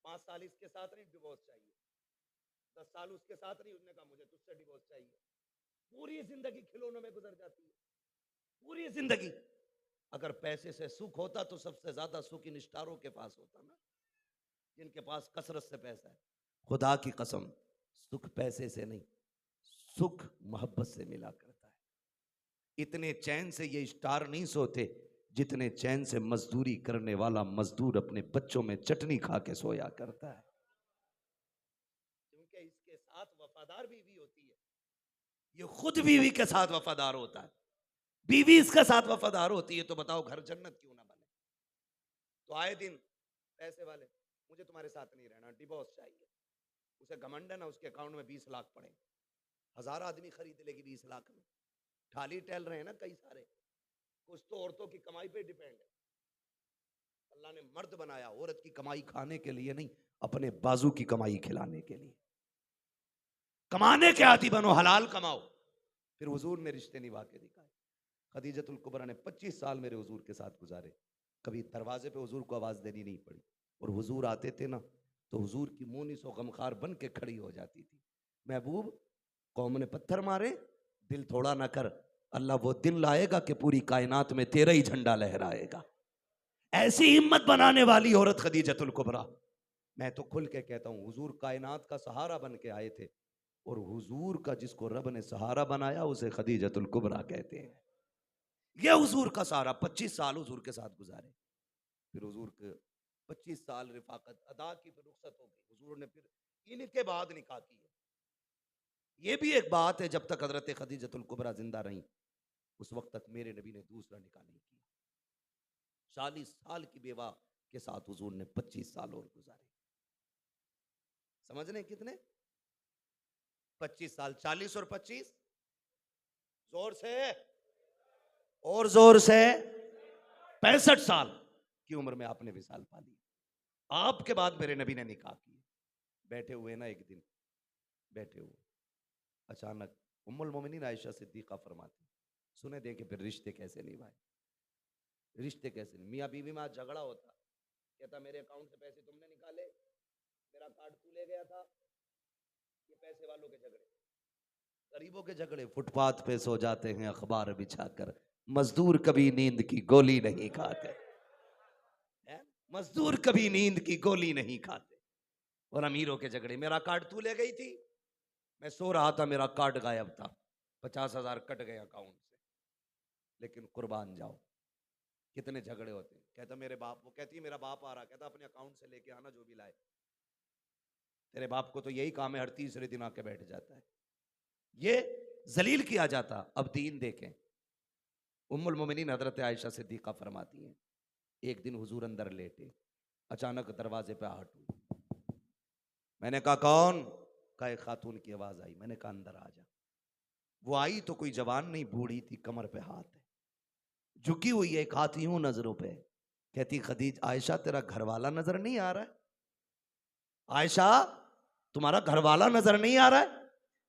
5 साल इसके साथ नहीं, डिवोर्स चाहिए। 10 साल उसके साथ नहीं, उसने कहा मुझे तुझसे डिवोर्स चाहिए। पूरी जिंदगी खिलौनों में गुजर जाती है, पूरी जिंदगी। अगर पैसे से सुख होता तो सबसे ज्यादा सुख इन स्टारों के पास होता ना, जिनके पास कसरत से पैसा है। खुदा की कसम, सुख पैसे से नहीं, सुख मोहब्बत से मिला करता है। इतने चैन से ये स्टार नहीं सोते जितने चैन से मजदूरी करने वाला मजदूर अपने बच्चों में चटनी खा के सोया करता है। क्योंकि इसके साथ वफादार बीवी होती है, ये खुद बीवी के साथ वफादार होता है। बीवी इसके साथ वफादार होती है तो बताओ घर जन्नत क्यों ना बने। तो आए दिन पैसे वाले, मुझे तुम्हारे साथ नहीं रहना, डिवोर्स चाहिए। उसे घमंड है ना, उसके अकाउंट में 20 लाख पड़े, 1000 आदमी खरीद लेगी 20 लाख में। ठाली टहल रहे हैं ना कई सारे। कुछ तो औरतों की कमाई पे डिपेंड है। अल्लाह ने मर्द बनाया औरत की कमाई खाने के लिए नहीं, अपने बाजू की कमाई खिलाने के लिए। कमाने के आदी बनो, हलाल कमाओ। फिर हुजूर ने रिश्ते निभा के दिखाए। खदीजतुल कुबरा ने 25 साल मेरे हुजूर के साथ गुजारे, कभी दरवाजे पे हुजूर को आवाज देनी नहीं पड़ी। और हुजूर आते थे ना तो हुजूर की मोनिस और गमखार बन के खड़ी हो जाती थी। महबूब, कौम ने पत्थर मारे, दिल थोड़ा ना कर, अल्लाह वो दिन लाएगा कि पूरी कायनात में तेरा ही झंडा लहराएगा। ऐसी हिम्मत बनाने वाली औरत खदीजतुल कुबरा। मैं तो खुल के कहता हूं, हुजूर कायनात का सहारा बन के आए थे, और हुजूर का जिसको रब ने सहारा बनाया उसे खदीजतुल कुबरा कहते हैं। ये हुजूर का सहारा। 25 साल हुजूर के साथ गुजारे, फिर हुजूर के 25 साल रिफाकत अदा की, फिर रुखसत हो गई। हुजूर ने फिर इनके बाद निकाह किया। ये भी एक बात है, जब तक हजरत खदीजतुल कुबरा जिंदा रही उस वक्त तक मेरे नबी ने दूसरा निकाह नहीं किया। 40 साल की बेवा के साथ हुजूर ने 25 साल और गुजारे। समझ रहे कितने? 25 साल। 40 और 25, जोर से और जोर से, 65 साल की उम्र में आपने विसाल पा ली। आपके बाद मेरे नबी ने निकाह किए। बैठे हुए ना, एक दिन बैठे हुए अचानक उम्मुल मोमिनीन आयशा सिद्दीका फरमाती, सुने देखे फिर रिश्ते कैसे निभाए, रिश्ते कैसे। मियाँ बीवी में आज झगड़ा होता, कहता मेरे अकाउंट से पैसे तुमने निकाले, मेरा कार्ड तू ले गया था। ये पैसे वालों के झगड़े, गरीबों के झगड़े। फुटपाथ पे सो जाते हैं अखबार बिछाकर, मजदूर कभी नींद की गोली नहीं खाते। मजदूर कभी नींद की गोली नहीं खाते। और अमीरों के झगड़े, मेरा कार्ड तू ले गई थी, मैं सो रहा था, मेरा कार्ड गायब था, 50,000 कट गए अकाउंट से, लेकिन कुर्बान जाओ। कितने झगड़े होते हैं। कहता मेरे बाप, वो कहती है मेरा बाप आ रहा, कहता अपने अकाउंट से लेके आना जो भी लाए। तेरे बाप को तो यही काम है, हर तीसरे दिन आके बैठ जाता है। ये जलील किया जाता। अब दीन देखें। उम्मुल मोमिनीन हजरत आयशा सिद्दीका फरमाती हैं, एक दिन हुजूर अंदर लेटे, अचानक दरवाजे पे आहट हुई। मैंने कहा कौन? का एक खातून की आवाज आई। मैंने कहा अंदर आ जा। वो आई तो कोई जवान नहीं, बूढ़ी थी, कमर पे हाथ है, झुकी हुई है, एक हाथ यूं नजरों पे। कहती खदीज, आयशा तेरा घर वाला नजर नहीं आ रहा है? आयशा तुम्हारा घर वाला नजर नहीं आ रहा है?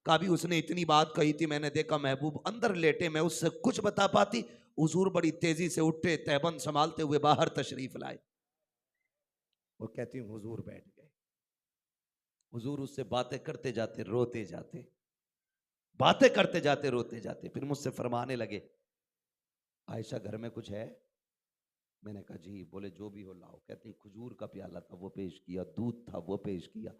कभी उसने इतनी बात कही थी, मैंने देखा महबूब अंदर लेटे, मैं उससे कुछ बता पाती। हुजूर बड़ी तेजी से उठे, तहबंद संभालते हुए बाहर तशरीफ लाए। वो कहती हूँ हुजूर बैठ गए। हुजूर उससे बातें करते जाते, रोते जाते, बातें करते जाते, रोते जाते। फिर मुझसे फरमाने लगे, आयशा घर में कुछ है? मैंने कहा जी। बोले जो भी हो लाओ। कहते हैं खजूर का प्याला था वो पेश किया, दूध था वो पेश किया।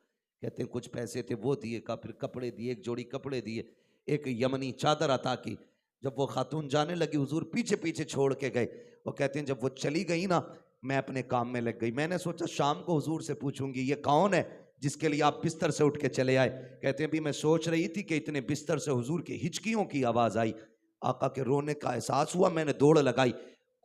कहते हैं कुछ पैसे थे वो दिए, का फिर कपड़े दिए, एक जोड़ी कपड़े दिए, एक यमनी चादर अता की। जब वो खातून जाने लगी हुजूर पीछे पीछे छोड़ के गए। वो कहते हैं जब वो चली गई ना, मैं अपने काम में लग गई। मैंने सोचा शाम को हुजूर से पूछूंगी ये कौन है जिसके लिए आप बिस्तर से उठ के चले आए। कहते हैं भी मैं सोच रही थी कि इतने बिस्तर से हुजूर की हिचकियों की आवाज आई, आका के रोने का एहसास हुआ, मैंने दौड़ लगाई,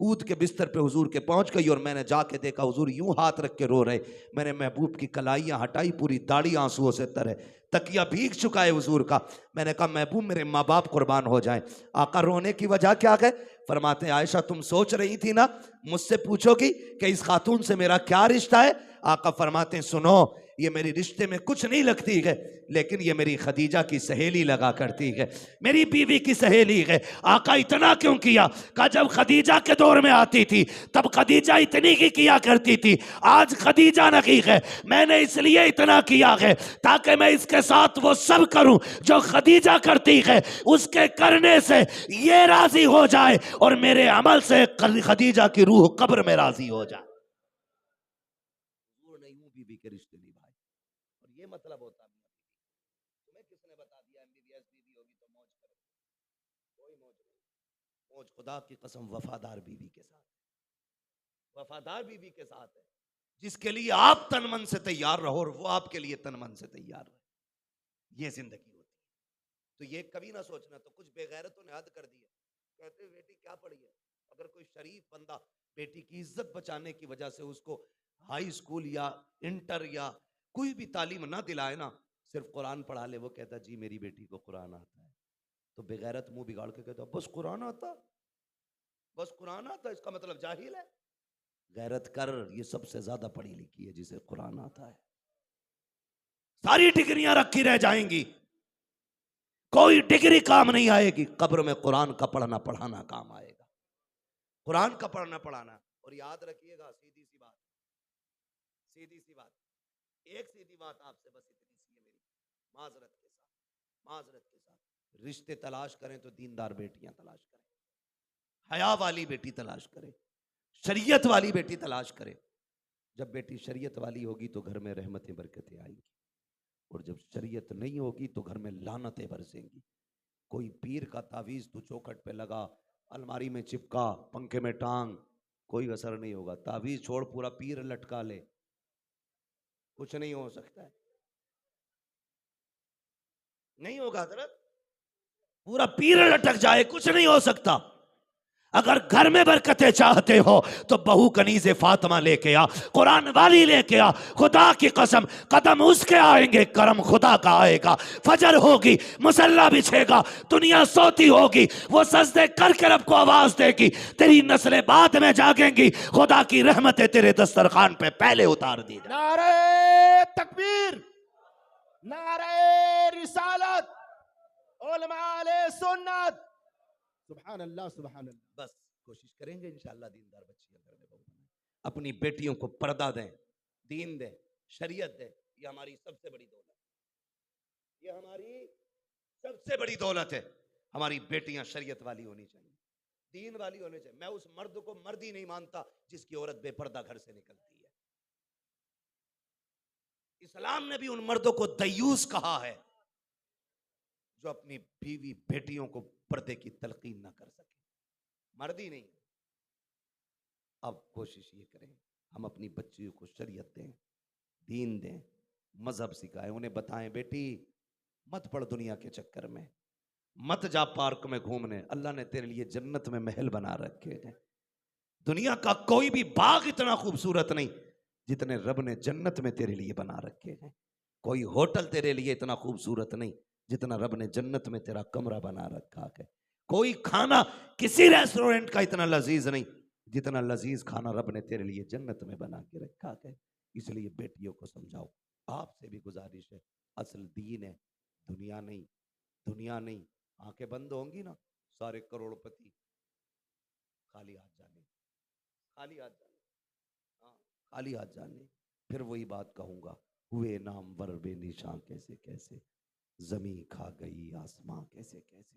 कूद के बिस्तर पे हुजूर के पहुंच गई, और मैंने जाके देखा हुजूर यूं हाथ रख के रो रहे। मैंने महबूब की कलाइयां हटाई, पूरी दाढ़ी आंसुओं से तर है, तकिया भीग चुका है हुजूर का। मैंने कहा महबूब मेरे माँ बाप कुर्बान हो जाएं। आका रोने की वजह क्या है? फरमाते हैं आयशा तुम सोच रही थी ना मुझसे पूछोगी कि इस खातून से मेरा क्या रिश्ता है। आका फरमाते हैं सुनो, ये मेरी रिश्ते में कुछ नहीं लगती है, लेकिन ये मेरी खदीजा की सहेली लगा करती है, मेरी बीवी की सहेली है। आका इतना क्यों किया? कहा जब खदीजा के दौर में आती थी तब खदीजा इतनी की किया करती थी, आज खदीजा नहीं है, मैंने इसलिए इतना किया है ताकि मैं इसके साथ वो सब करूं जो खदीजा करती है, उसके करने से ये राजी हो जाए और मेरे अमल से खदीजा की रूह कब्र में राजी हो जाए। बीबी के रिश्ते निभाए, और ये मतलब होता है तुम्हें किसने बता दिया एमबीबीएस बीबी होगी तो मौज करो? कोई मौज नहीं। मौज खुदा की कसम वफादार बीबी के साथ, वफादार बीबी के साथ है, जिसके लिए आप तन मन से तैयार रहो और वो आपके लिए तन मन से तैयार रहे। ये जिंदगी होती है। तो ये कभी ना सोचना तो कुछ बेगैरतों ने हद कर दी है। कहते हैं बेटी क्या पढ़ी है? अगर कोई शरीफ बंदा बेटी की इज्जत बचाने की वजह से उसको हाई स्कूल या इंटर या कोई भी तालीम ना दिलाए ना, सिर्फ कुरान पढ़ा ले, वो कहता जी मेरी बेटी को कुरान आता है, तो बेगैरत मुंह बिगाड़ के कहता बस कुरान आता, बस कुरान आता, इसका मतलब जाहिल है। गैरत कर, ये सबसे ज्यादा पढ़ी लिखी है जिसे कुरान आता है। सारी डिग्रियां रखी रह जाएंगी, कोई डिग्री काम नहीं आएगी। कब्र में कुरान का पढ़ना पढ़ाना काम आएगा, कुरान का पढ़ना पढ़ाना। और याद रखिएगा सीधी सी बात, सीधी सी बात, एक सीधी बात आपसे बस इतनी सी है मेरी, माजरत के साथ रिश्ते तलाश करें तो दीनदार बेटियां तलाश करें, हया वाली बेटी तलाश करें, शरीयत वाली बेटी तलाश करें। जब बेटी शरीयत वाली होगी तो घर में रहमतें बरकतें आएंगी, और जब शरीयत नहीं होगी तो घर में लानतें बरसेंगी। कोई पीर का तावीज तू चौखट पे लगा, अलमारी में चिपका, पंखे में टांग, कोई असर नहीं होगा। तावीज छोड़, पूरा पीर लटका ले, कुछ नहीं हो सकता है, नहीं होगा हजरत। पूरा पीर लटक जाए कुछ नहीं हो सकता। अगर घर में बरकतें चाहते हो तो बहू कनीज़े फातिमा लेके आ, कुरान वाली लेके आ। खुदा की कसम, कदम उसके आएंगे, करम खुदा का आएगा। फजर होगी, मुसल्ला बिछेगा, दुनिया सोती होगी, वो सजदे करके रब को आवाज देगी, तेरी नस्लें बाद में जागेंगी, खुदा की रहमतें तेरे दस्तरखान पे पहले उतार दी जाएंगी। नारे तकबीर, नारे रिसालत, उलमाए सुन्नत। सुभान अल्लाह, सुभान अल्लाह। बस कोशिश करेंगे इंशाअल्लाह दीनदार बच्चियां घर में बहू बनाएं, अपनी बेटियों को पर्दा दें, दीन दें, शरीयत दें। ये हमारी सबसे बड़ी दौलत, ये हमारी सबसे बड़ी दौलत है। हमारी बेटियां शरीयत वाली होनी चाहिए, दीन वाली होनी चाहिए। मैं उस मर्द को मर्द ही नहीं मानता जिसकी औरत बेपर्दा घर से निकलती है। इस्लाम ने भी उन मर्दों को दयूस कहा है जो अपनी बीवी बेटियों को पर्दे की तलकीन ना कर सके, मर्द ही नहीं। अब कोशिश ये करें हम अपनी बच्चियों को शरीयत दें, दीन दें, मजहब सिखाएं, उन्हें बताएं बेटी मत पड़ दुनिया के चक्कर में, मत जा पार्क में घूमने, अल्लाह ने तेरे लिए जन्नत में महल बना रखे हैं। दुनिया का कोई भी बाग इतना खूबसूरत नहीं जितने रब ने जन्नत में तेरे लिए बना रखे हैं। कोई होटल तेरे लिए इतना खूबसूरत नहीं जितना रब ने जन्नत में तेरा कमरा बना रखा है। कोई खाना किसी रेस्टोरेंट का इतना लजीज नहीं जितना लजीज खाना रब ने तेरे लिए जन्नत में बना के रखा है। इसलिए बेटियों को समझाओ, आपसे भी गुजारिश है, असल दीन है, दुनिया नहीं। दुनिया नहीं, आंखें बंद होंगी ना सारे करोड़पति खाली हाथ जाने, खाली हाथ जाने, हाँ खाली हाथ जाने। फिर वही बात कहूंगा, हुए नाम वर बेनिशां कैसे कैसे, जमी खा गई आसमां कैसे कैसे।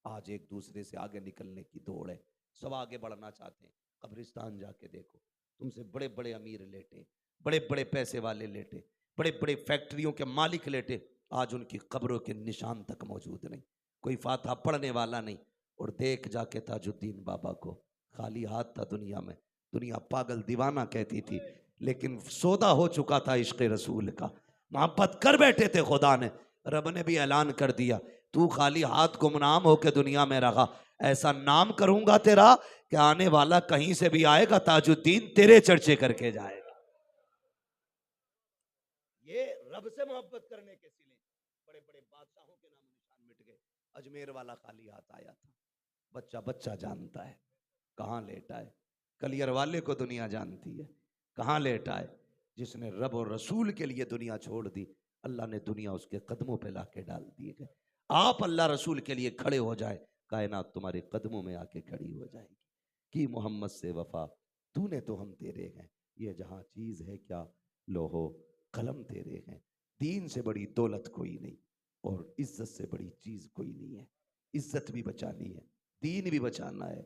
आज एक दूसरे से आगे निकलने की दौड़ है, सब आगे बढ़ना चाहते हैं। कब्रिस्तान जाके देखो, तुमसे बड़े बड़े अमीर लेटे, बड़े बड़े पैसे वाले लेटे, बड़े बड़े फैक्ट्रियों के मालिक लेटे, आज उनकी कब्रों के निशान तक मौजूद नहीं, कोई फातहा पढ़ने वाला नहीं। और देख जाके ताजुद्दीन बाबा को, खाली हाथ था दुनिया में, दुनिया पागल दीवाना कहती थी, लेकिन सौदा हो चुका था इश्क रसूल का, मोहब्बत कर बैठे थे खुदा ने। रब ने भी ऐलान कर दिया, तू खाली हाथ गुमनाम होके दुनिया में रहा, ऐसा नाम करूंगा तेरा कि आने वाला कहीं से भी आएगा ताजुद्दीन तेरे चर्चे करके जाएगा। ये रब से मोहब्बत करने के सिले बड़े बड़े बादशाहों के नाम निशान मिट गए। अजमेर वाला खाली हाथ आया था, बच्चा बच्चा जानता है कहाँ लेटा है। कलियर वाले को दुनिया जानती है कहाँ लेटा है। जिसने रब और रसूल के लिए दुनिया छोड़ दी, अल्लाह ने दुनिया उसके कदमों पे लाके डाल दी है। आप अल्लाह रसूल के लिए खड़े हो जाए, कायनात तुम्हारे कदमों में आके खड़ी हो जाएगी। कि मोहम्मद से वफा तूने तो हम तेरे हैं, ये जहां चीज है क्या लोहो कलम तेरे हैं। दीन से बड़ी दौलत कोई नहीं और इज्जत से बड़ी चीज कोई नहीं है। इज्जत भी बचानी है, दीन भी बचाना है।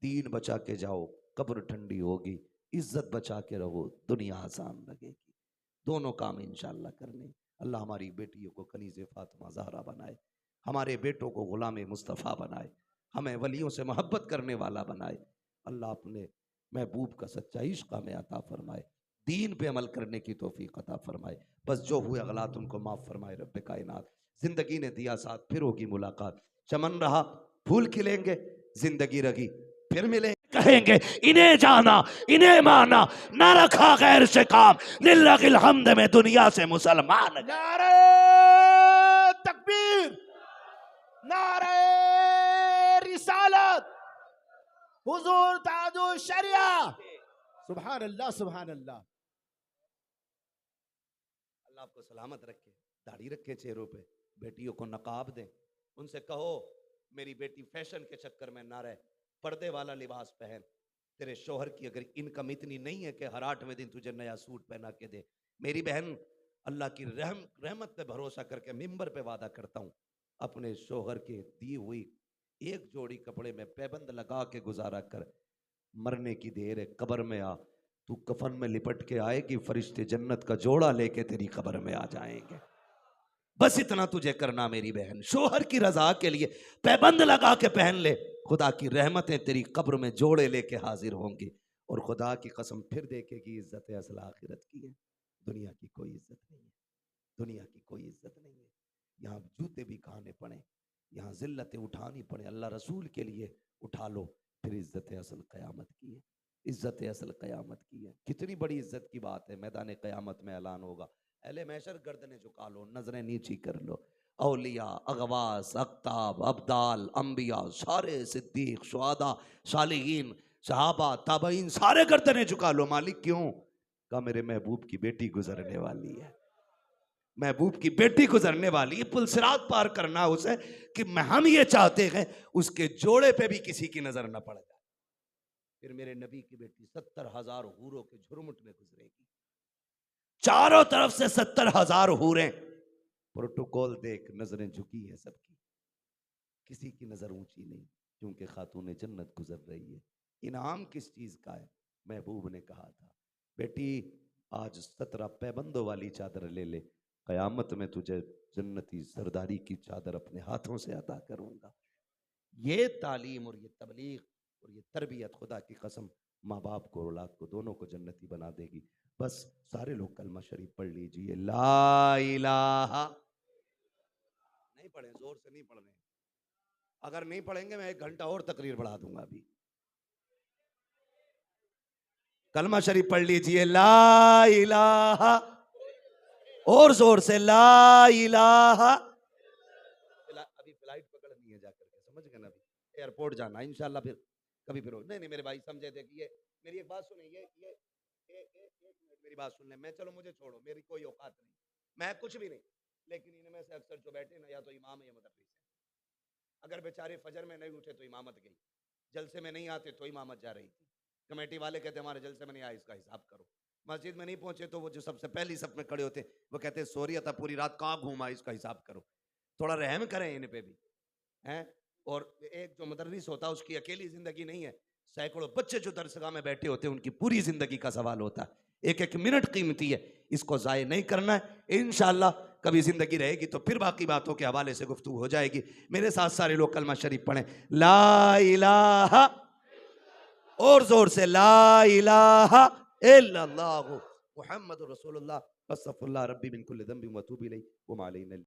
दीन बचा के जाओ, कब्र ठंडी होगी, इज्जत बचा के रहो, दुनिया आसान लगेगी। दोनों काम इंशाअल्लाह करने। अल्लाह हमारी बेटियों को कनीज़े फातिमा ज़हरा बनाए, हमारे बेटों को गुलाम मुस्तफ़ा बनाए, हमें वलियों से मोहब्बत करने वाला बनाए। अल्लाह अपने महबूब का सच्चा इश्क हमें अता फरमाए, दीन पे अमल करने की तौफीक अता फरमाए। बस जो हुए अगलात उनको माफ़ फरमाए रब्बे कायनात। जिंदगी ने दिया साथ, फिर होगी मुलाकात। चमन रहा फूल खिलेंगे, जिंदगी रही फिर मिलेंगे। कहेंगे इन्हें जाना इन्हें माना, ना रखा गैर से काम, लिल्लाहिल हम्द में दुनिया से मुसलमान। नारे तकबीर, नारे रिसालत, हुजूर ताजुल शरिया। सुभान अल्लाह, सुभान अल्लाह। अल्लाह आपको सलामत रखे, दाढ़ी रखे चेहरों पे। बेटियों को नकाब दें, उनसे कहो मेरी बेटी फैशन के चक्कर में ना रहे, पर्दे वाला लिबास पहन। तेरे शोहर की अगर इनकम इतनी नहीं है कि हर 8वें दिन तुझे नया सूट पहना के दे, मेरी बहन, अल्लाह की रहमत पे भरोसा करके मिंबर पे वादा करता हूँ, अपने शोहर के दी हुई एक जोड़ी कपड़े में पैबंद लगा के गुजारा कर। मरने की देर है, कब्र में आ, तू कफन में लिपट के आएगी, फरिश्ते जन्नत का जोड़ा लेके तेरी कब्र में आ जाएंगे। बस इतना तुझे करना मेरी बहन, शोहर की रजा के लिए पैबंद लगा के पहन ले, खुदा की रहमतें तेरी कब्र में जोड़े लेके हाजिर होंगी। और खुदा की कसम फिर देखेगी, इज्जत असल आखिरत की है, दुनिया की कोई इज्जत नहीं है, दुनिया की कोई इज्जत नहीं है। यहाँ जूते भी खाने पड़े, यहाँ जिल्लतें उठानी पड़े, अल्लाह रसूल के लिए उठा लो, फिर इज्जत असल क़यामत की है, इज्जत असल क़यामत की है। कितनी बड़ी इज्जत की बात है, मैदान क़यामत में ऐलान होगा, अहले महशर गर्दनें झुका लो, नजरें नीची कर लो, औलिया, अगवास, अख्ताब, अब्दाल, अंबिया, सारे सिद्दीक, शुहदा, सालिहीन, सहाबा, ताबईन, सारे गर्दनें झुका लो। मालिक क्यों? कहा मेरे महबूब की बेटी गुजरने वाली है, महबूब की बेटी गुजरने वाली है, पुलसिरात पार करना उसे, कि हम ये चाहते हैं उसके जोड़े पे भी किसी की नजर न पड़ जाए। फिर मेरे नबी की बेटी 70,000 हूरों के झुरमुट में गुजरेगी, चारों तरफ से 70,000 हूरें, प्रोटोकॉल देख नजरें झुकी हैं सबकी, किसी की नजर ऊंची नहीं, क्योंकि खातून जन्नत गुजर रही है। इनाम किस चीज का है? महबूब ने कहा था, बेटी आज 17 पैबंदों वाली चादर ले ले, कयामत में तुझे जन्नती सरदारी की चादर अपने हाथों से अता करूंगा। ये तालीम और ये तबलीग और ये तरबियत, खुदा की कसम, माँ बाप को, औलाद को, दोनों को जन्नती बना देगी। बस सारे लोग कलमा शरीफ पढ़ लीजिए, ला इलाहा, नहीं पढ़े, जोर से नहीं पढ़ रहे, अगर नहीं पढ़ेंगे मैं 1 घंटा और तकरीर बढ़ा दूंगा। अभी कलमा शरीफ पढ़ लीजिए, ला इलाहा, और जोर से ला इलाहा। अभी फ्लाइट पकड़नी है जाकर के, समझ गए ना, अभी एयरपोर्ट जाना है इंशाल्लाह, फिर कभी फिर नहीं मेरे भाई समझे थे कि ये मेरी एक बात सुने, ये एक मिनट मेरी बात सुन ले। मैं, चलो मुझे छोड़ो, मेरी कोई औकात नहीं, मैं कुछ भी नहीं, लेकिन इनमें से अक्सर जो बैठे ना, या तो इमाम है या मुदर्रिस है। अगर बेचारे फजर में नहीं उठे तो इमामत गई, जलसे में नहीं आते तो इमामत जा रही थी, कमेटी वाले कहते हमारे जलसे में नहीं आए, इसका हिसाब करो। मस्जिद में नहीं पहुंचे तो वो जो सबसे पहली सब में खड़े होते वो कहते सोरिया था, पूरी रात कहाँ घूमा, इसका हिसाब करो। थोड़ा रहम करें इन पे भी हैं। और एक जो मुदर्रिस होता है उसकी अकेली जिंदगी नहीं है, सैकड़ों बच्चे जो दरसगाह में बैठे होते हैं उनकी पूरी जिंदगी का सवाल होता है। एक एक मिनट कीमती है, इसको जाये नहीं करना है। इंशाअल्लाह कभी जिंदगी रहेगी तो फिर बाकी बातों के हवाले से गुफ्तगू हो जाएगी। मेरे साथ सारे लोग कलमा शरीफ पढ़ें, ला इलाहा, और जोर से ला इलाहा इल्लल्लाहु मुहम्मदुर रसूलुल्लाह, अस्तगफिरुल्लाह रब्बी मिन कुल्लि ज़ंबिन व अतूबु इलैहि व मा अलैना।